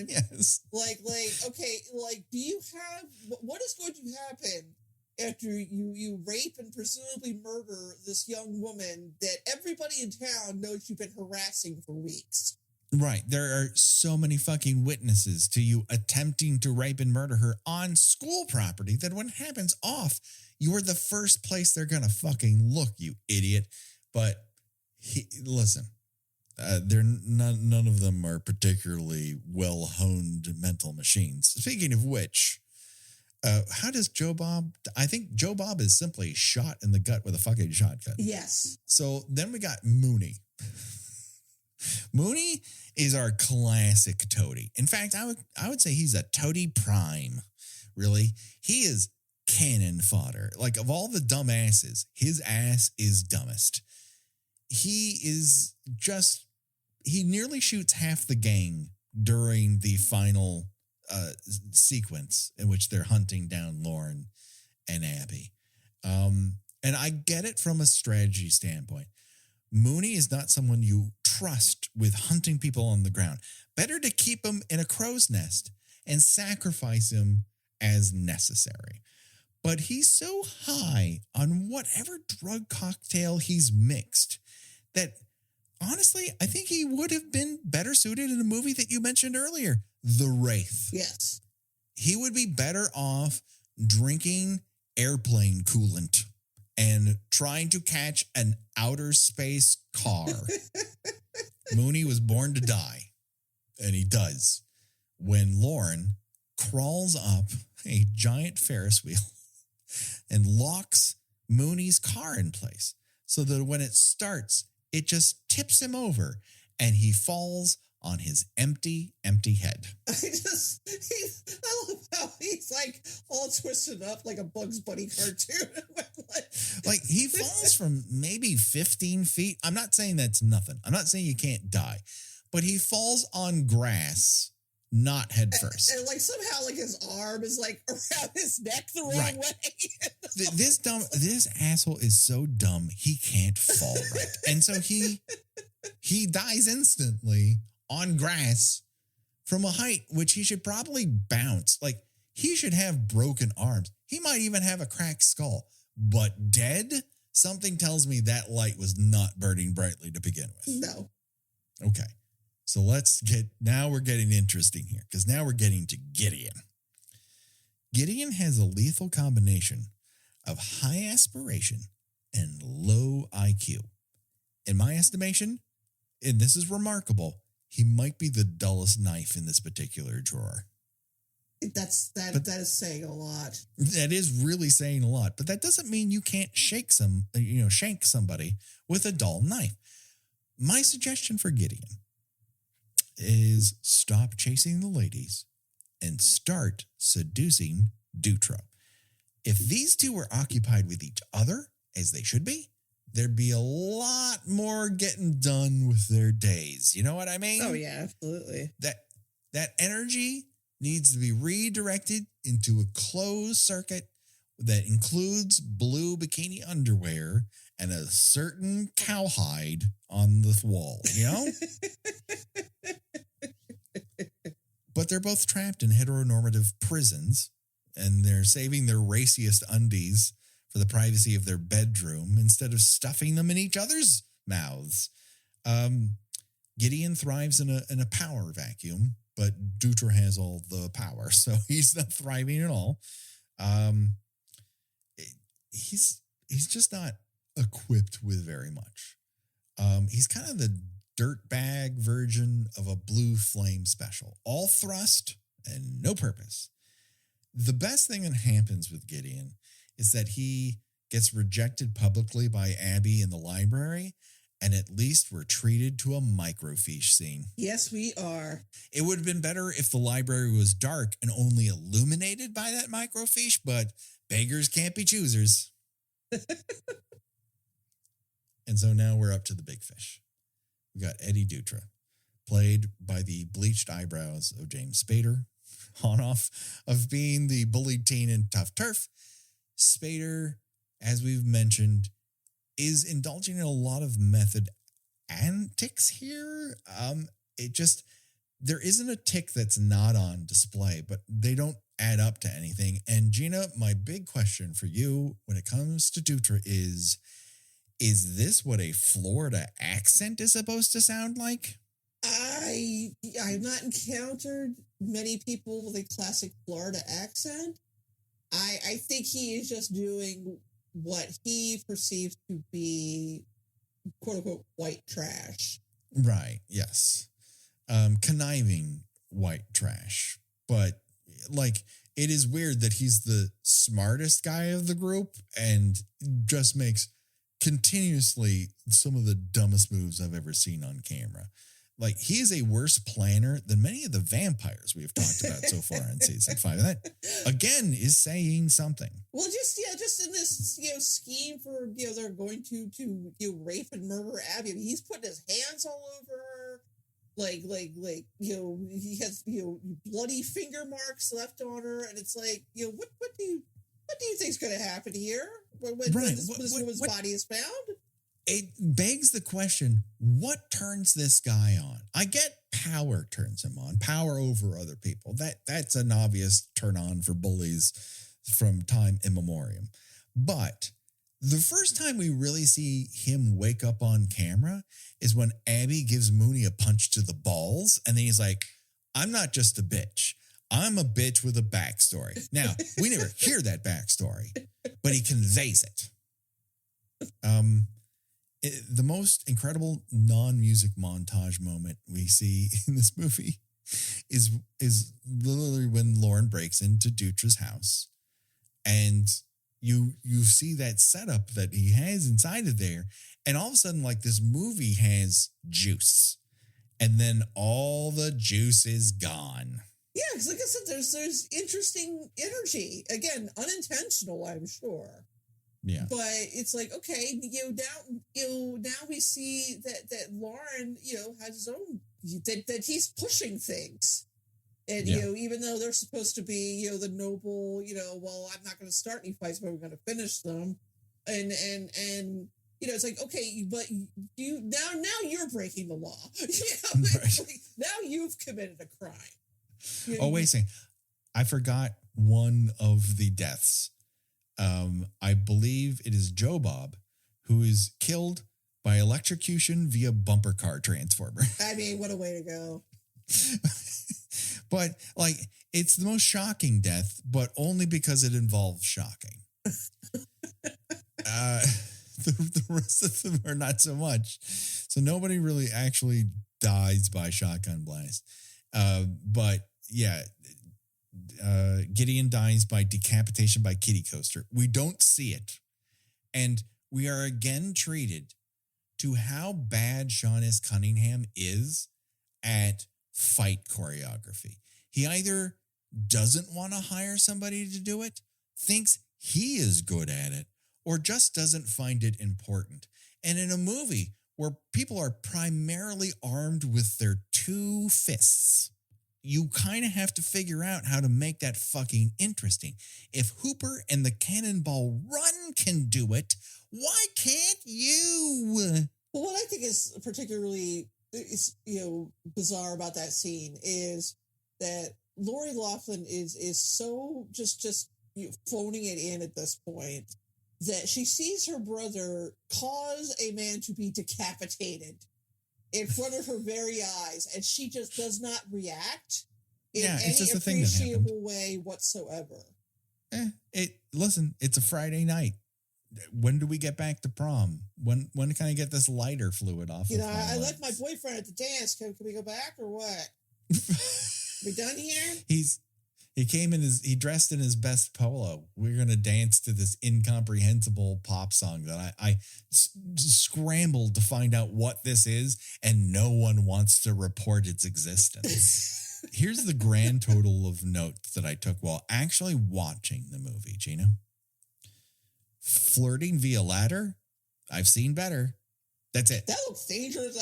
Yes. Like, okay, like, do you have what is going to happen after you rape and presumably murder this young woman that everybody in town knows you've been harassing for weeks? Right. There are so many fucking witnesses to you attempting to rape and murder her on school property that when it happens off, you're the first place they're going to fucking look, you idiot. But listen, none of them are particularly well-honed mental machines. Speaking of which, how does Jobab? I think Jobab is simply shot in the gut with a fucking shotgun. Yes. So then we got Mooney. Mooney is our classic toady. In fact, I would say he's a toady prime. Really, he is cannon fodder. Like of all the dumbasses, his ass is dumbest. He nearly shoots half the gang during the final sequence in which they're hunting down Lauren and Abby. And I get it from a strategy standpoint. Mooney is not someone you trust with hunting people on the ground. Better to keep him in a crow's nest and sacrifice him as necessary. But he's so high on whatever drug cocktail he's mixed that honestly, I think he would have been better suited in a movie that you mentioned earlier, The Wraith. Yes. He would be better off drinking airplane coolant and trying to catch an outer space car. Mooney was born to die, and he does. When Lauren crawls up a giant Ferris wheel and locks Mooney's car in place so that when it starts, it just tips him over and he falls on his empty head. I love how he's like all twisted up like a Bugs Bunny cartoon. Like he falls from maybe 15 feet. I'm not saying that's nothing. I'm not saying you can't die, but he falls on grass, not head first. And like somehow like his arm is like around his neck the wrong way. This asshole is so dumb he can't fall right. And so he dies instantly on grass from a height which he should probably bounce. Like he should have broken arms. He might even have a cracked skull. But dead? Something tells me that light was not burning brightly to begin with. No. Okay. So now we're getting interesting here because now we're getting to Gideon. Gideon has a lethal combination of high aspiration and low IQ. In my estimation, and this is remarkable, he might be the dullest knife in this particular drawer. That is saying a lot. That is really saying a lot, but that doesn't mean you can't shank somebody with a dull knife. My suggestion for Gideon is stop chasing the ladies and start seducing Dutra. If these two were occupied with each other, as they should be, there'd be a lot more getting done with their days. You know what I mean? Oh, yeah, absolutely. That energy needs to be redirected into a closed circuit that includes blue bikini underwear and a certain cowhide on the wall, you know? But they're both trapped in heteronormative prisons, and they're saving their raciest undies for the privacy of their bedroom instead of stuffing them in each other's mouths. Gideon thrives in a power vacuum, but Dutra has all the power, so he's not thriving at all. He's just not equipped with very much. He's kind of the dirtbag version of a Blue Flame special, all thrust and no purpose. The best thing that happens with Gideon is that he gets rejected publicly by Abby in the library, and at least we're treated to a microfiche scene. Yes, we are. It would have been better if the library was dark and only illuminated by that microfiche, but beggars can't be choosers. And so now we're up to the big fish. We got Eddie Dutra, played by the bleached eyebrows of James Spader, on off of being the bullied teen in Tough Turf. Spader, as we've mentioned, is indulging in a lot of method antics here. There isn't a tick that's not on display, but they don't add up to anything. And Gina, my big question for you when it comes to Dutra is this what a Florida accent is supposed to sound like? I've not encountered many people with a classic Florida accent. I think he is just doing what he perceives to be quote unquote white trash. Right, yes. Conniving white trash. But like it is weird that he's the smartest guy of the group and just makes continuously some of the dumbest moves I've ever seen on camera. Like he is a worse planner than many of the vampires we have talked about so far in season 5. That again is saying something. Well, just in this scheme for they're going to rape and murder Abby. I mean, he's putting his hands all over her, like he has bloody finger marks left on her, and it's like what do you think's going to happen here when this woman's body is found? It begs the question, what turns this guy on? I get power turns him on, power over other people. That's an obvious turn on for bullies from time immemorial. But the first time we really see him wake up on camera is when Abby gives Mooney a punch to the balls. And then he's like, I'm not just a bitch. I'm a bitch with a backstory. Now, we never hear that backstory, but he conveys it. The most incredible non-music montage moment we see in this movie is literally when Lauren breaks into Dutra's house, and you see that setup that he has inside of there, and all of a sudden, like, this movie has juice, and then all the juice is gone. Yeah, because like I said, there's interesting energy. Again, unintentional, I'm sure. Yeah. But it's like, okay, now we see that Lauren, has his own, that he's pushing things. And, even though they're supposed to be, the noble, well, I'm not going to start any fights, but we're going to finish them. And it's like, okay, but now you're breaking the law. Right. Like, now you've committed a crime. Oh, wait a second. I forgot one of the deaths. I believe it is Joe Bob, who is killed by electrocution via bumper car transformer. I mean, what a way to go. But, like, it's the most shocking death, but only because it involves shocking. The rest of them are not so much. So nobody really actually dies by shotgun blast. But yeah, Gideon dies by decapitation by kitty coaster. We don't see it. And we are again treated to how bad Sean S. Cunningham is at fight choreography. He either doesn't want to hire somebody to do it, thinks he is good at it, or just doesn't find it important. And in a movie where people are primarily armed with their two fists, you kind of have to figure out how to make that fucking interesting. If Hooper and the Cannonball Run can do it, why can't you? Well, what I think is particularly bizarre about that scene is that Lori Loughlin is so just phoning it in at this point that she sees her brother cause a man to be decapitated in front of her very eyes, and she just does not react in any appreciable way whatsoever. Listen, it's a Friday night. When do we get back to prom? When can I get this lighter fluid off? I left my boyfriend at the dance. Can we go back or what? We done here? He dressed in his best polo. We're going to dance to this incomprehensible pop song that I scrambled to find out what this is, and no one wants to report its existence. Here's the grand total of notes that I took while actually watching the movie, Gina. Flirting via ladder, I've seen better. That's it. That looks dangerous.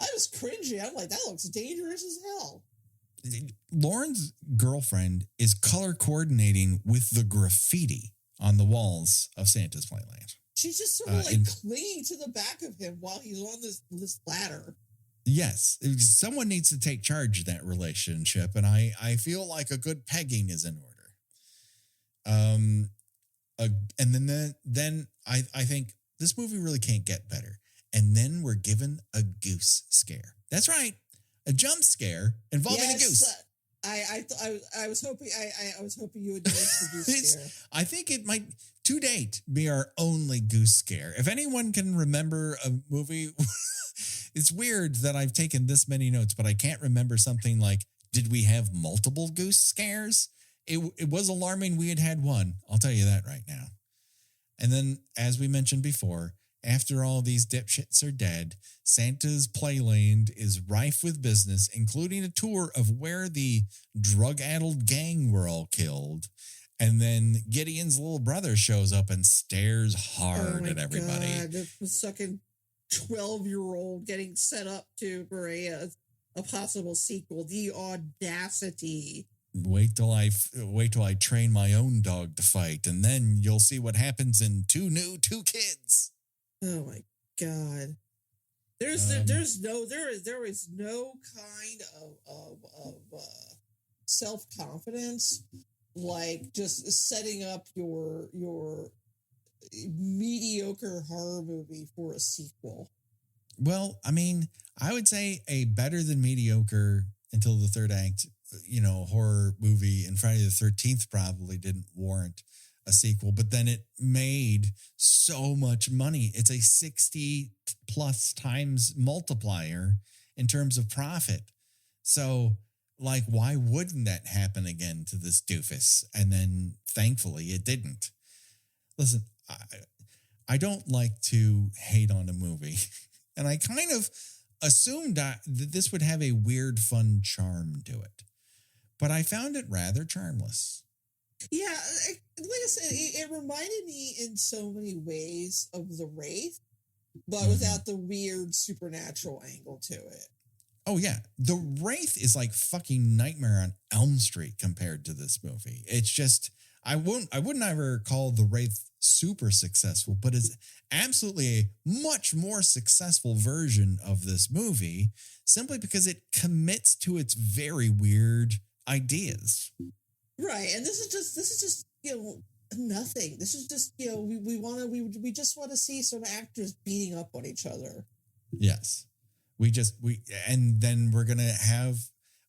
I was cringy. I'm like, that looks dangerous as hell. Lauren's girlfriend is color coordinating with the graffiti on the walls of Santa's Playland. She's just sort of clinging to the back of him while he's on this ladder. Yes. Someone needs to take charge of that relationship, and I feel like a good pegging is in order. And then I think this movie really can't get better. And then we're given a goose scare. That's right. A jump scare involving a goose. I was hoping you would notice the goose scare. I think it might, to date, be our only goose scare. If anyone can remember a movie, it's weird that I've taken this many notes, but I can't remember something like, did we have multiple goose scares? It was alarming we had one. I'll tell you that right now. And then, as we mentioned before, after all these dipshits are dead, Santa's Playland is rife with business, including a tour of where the drug-addled gang were all killed. And then Gideon's little brother shows up and stares hard at everybody. God, the fucking 12-year-old getting set up for a possible sequel. The audacity. Wait till I train my own dog to fight, and then you'll see what happens in Two Kids. Oh my God! There is no kind of self-confidence like just setting up your mediocre horror movie for a sequel. Well, I mean, I would say a better than mediocre until the third act, horror movie in Friday the 13th probably didn't warrant a sequel, but then it made so much money. It's a 60 plus times multiplier in terms of profit. So like, why wouldn't that happen again to this doofus? And then thankfully it didn't. Listen, I don't like to hate on a movie. And I kind of assumed that this would have a weird, fun charm to it. But I found it rather charmless. Yeah, like I said, it reminded me in so many ways of The Wraith, but without the weird supernatural angle to it. Oh, yeah. The Wraith is like fucking Nightmare on Elm Street compared to this movie. It's just, I wouldn't ever call The Wraith super successful, but it's absolutely a much more successful version of this movie simply because it commits to its very weird ideas. Right. And this is just, nothing. This is just, we just want to see some actors beating up on each other. Yes. And then we're going to have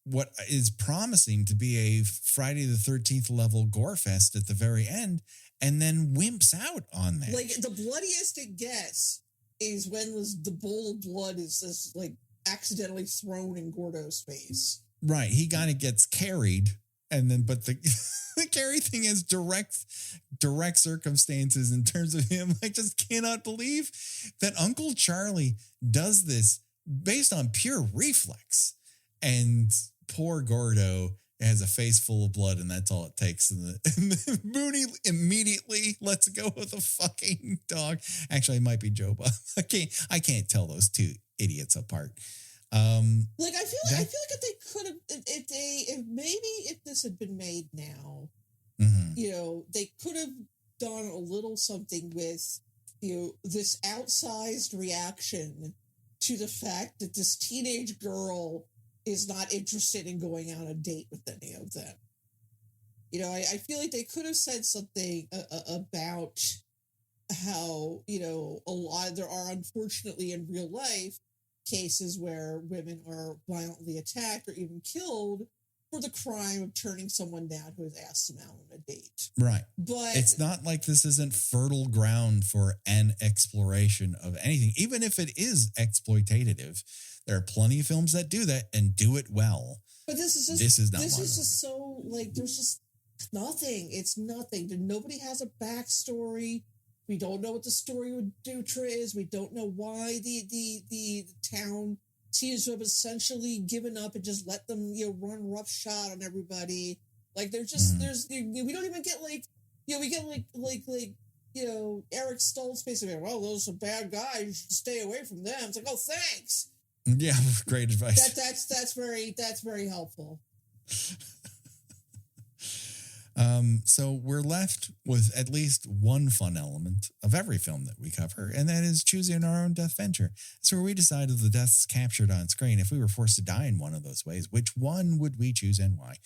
what is promising to be a Friday the 13th level gore fest at the very end, and then wimps out on that. Like, the bloodiest it gets is when the bowl of blood is just, like, accidentally thrown in Gordo's face. Right. He kind of gets carried, and then, but the carry thing is direct circumstances in terms of him. I just cannot believe that Uncle Charlie does this based on pure reflex. And poor Gordo has a face full of blood, and that's all it takes. And the Mooney immediately lets go of the fucking dog. Actually, it might be Joe Bob. I can't tell those two idiots apart. Like, I feel like if they could have, if this had been made now, they could have done a little something with, this outsized reaction to the fact that this teenage girl is not interested in going on a date with any of them. I feel like they could have said something about how, there are, unfortunately, in real life, cases where women are violently attacked or even killed for the crime of turning someone down who has asked them out on a date. Right. But it's not like this isn't fertile ground for an exploration of anything. Even if it is exploitative, there are plenty of films that do that and do it well. But this is just so, like, there's just nothing. It's nothing. Nobody has a backstory. We don't know what the story with Dutra is. We don't know why the town seems to have essentially given up and just let them, run roughshod on everybody. Like, there's just, we don't even get, like, we get, like, Eric Stoltz basically, well, those are bad guys. You should stay away from them. It's like, oh, thanks. Yeah, great advice. That's very helpful. So we're left with at least one fun element of every film that we cover, and that is choosing our own deathventure. So where we decide if the deaths captured on screen, if we were forced to die in one of those ways, which one would we choose and why?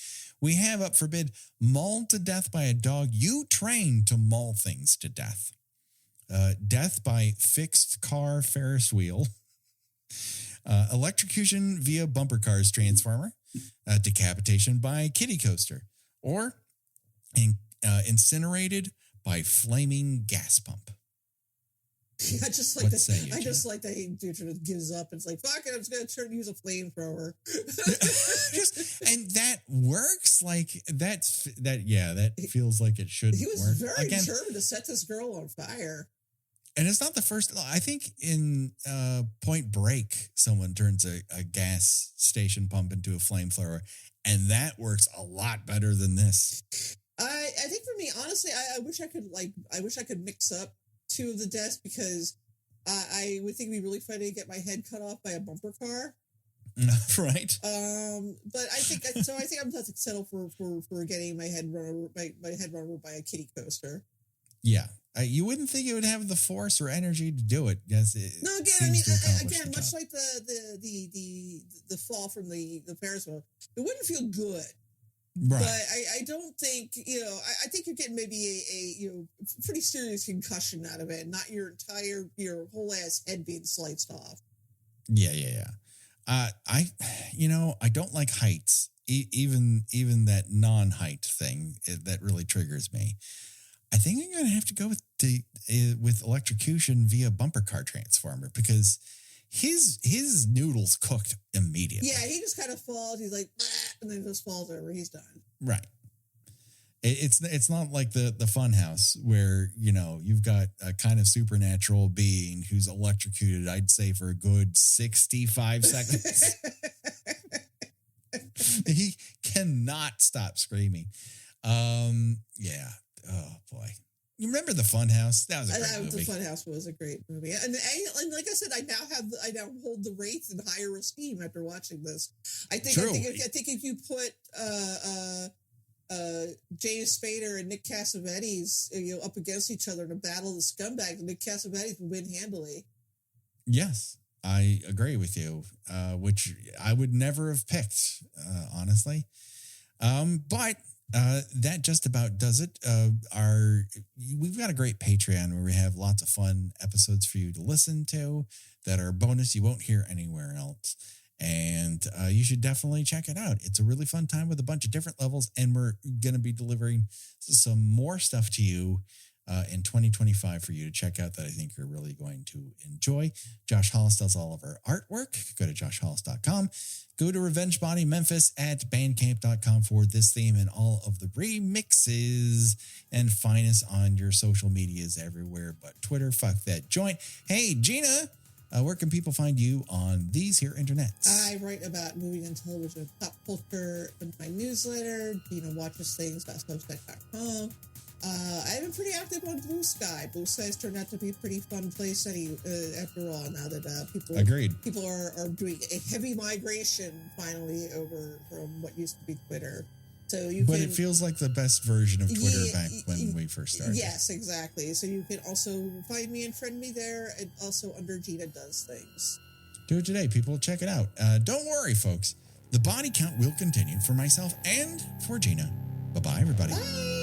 We have up for bid mauled to death by a dog you trained to maul things to death. Death by fixed car Ferris wheel. Electrocution via bumper cars transformer. Decapitation by kitty coaster. Or incinerated by flaming gas pump. Yeah, just like I just like that he gives up. It's like, fuck it, I'm just gonna use a flamethrower. And that works. Like that feels like it should. He was work. very determined to set this girl on fire. And it's not the first. I think in Point Break, someone turns a gas station pump into a flamethrower, and that works a lot better than this. I think for me, honestly, I wish I could mix up two of the deaths, because I would think it'd be really funny to get my head cut off by a bumper car. Right. But I think I'm going to settle for getting my head run over by a kitty coaster. Yeah. You wouldn't think it would have the force or energy to do it. Yes. No, again, much like the fall from the Ferris wheel, it wouldn't feel good. Right. But I don't think, I think you're getting maybe a pretty serious concussion out of it, not your whole ass head being sliced off. Yeah. I don't like heights. Even that non-height thing that really triggers me. I think I'm going to have to go with electrocution via bumper car transformer, because his noodles cooked immediately. Yeah, he just kind of falls. He's like, "Bah," and then just falls over. He's done. Right. It's not like the fun house where, you've got a kind of supernatural being who's electrocuted, I'd say, for a good 65 seconds. He cannot stop screaming. Yeah. Oh boy. You remember the Fun House? That was a great movie. The Fun House was a great movie, and like I said, I now hold the Wraith in higher esteem after watching this. I think if you put James Spader and Nick Cassavetes up against each other in a battle of the scumbags, Nick Cassavetes would win handily. Yes, I agree with you, which I would never have picked, honestly. But that just about does it. We've got a great Patreon where we have lots of fun episodes for you to listen to that are bonus you won't hear anywhere else. And you should definitely check it out. It's a really fun time with a bunch of different levels, and we're going to be delivering some more stuff to you in 2025 for you to check out that I think you're really going to enjoy. Josh Hollis does all of our artwork. Go to joshhollis.com. Go to Revenge Body Memphis at bandcamp.com for this theme and all of the remixes, and find us on your social medias everywhere but Twitter. Fuck that joint. Hey, Gina, where can people find you on these here internets? I write about movies and television, pop culture in my newsletter, GinaWatchesThings.substack.com. I've been pretty active on Blue Sky. Blue Sky's turned out to be a pretty fun place after all, now that people are doing a heavy migration finally over from what used to be Twitter. But it feels like the best version of Twitter back when we first started. Yes, exactly. So you can also find me and friend me there, and also under Gina Does Things. Do it today, people. Check it out. Don't worry, folks. The body count will continue for myself and for Gina. Bye-bye, everybody. Bye.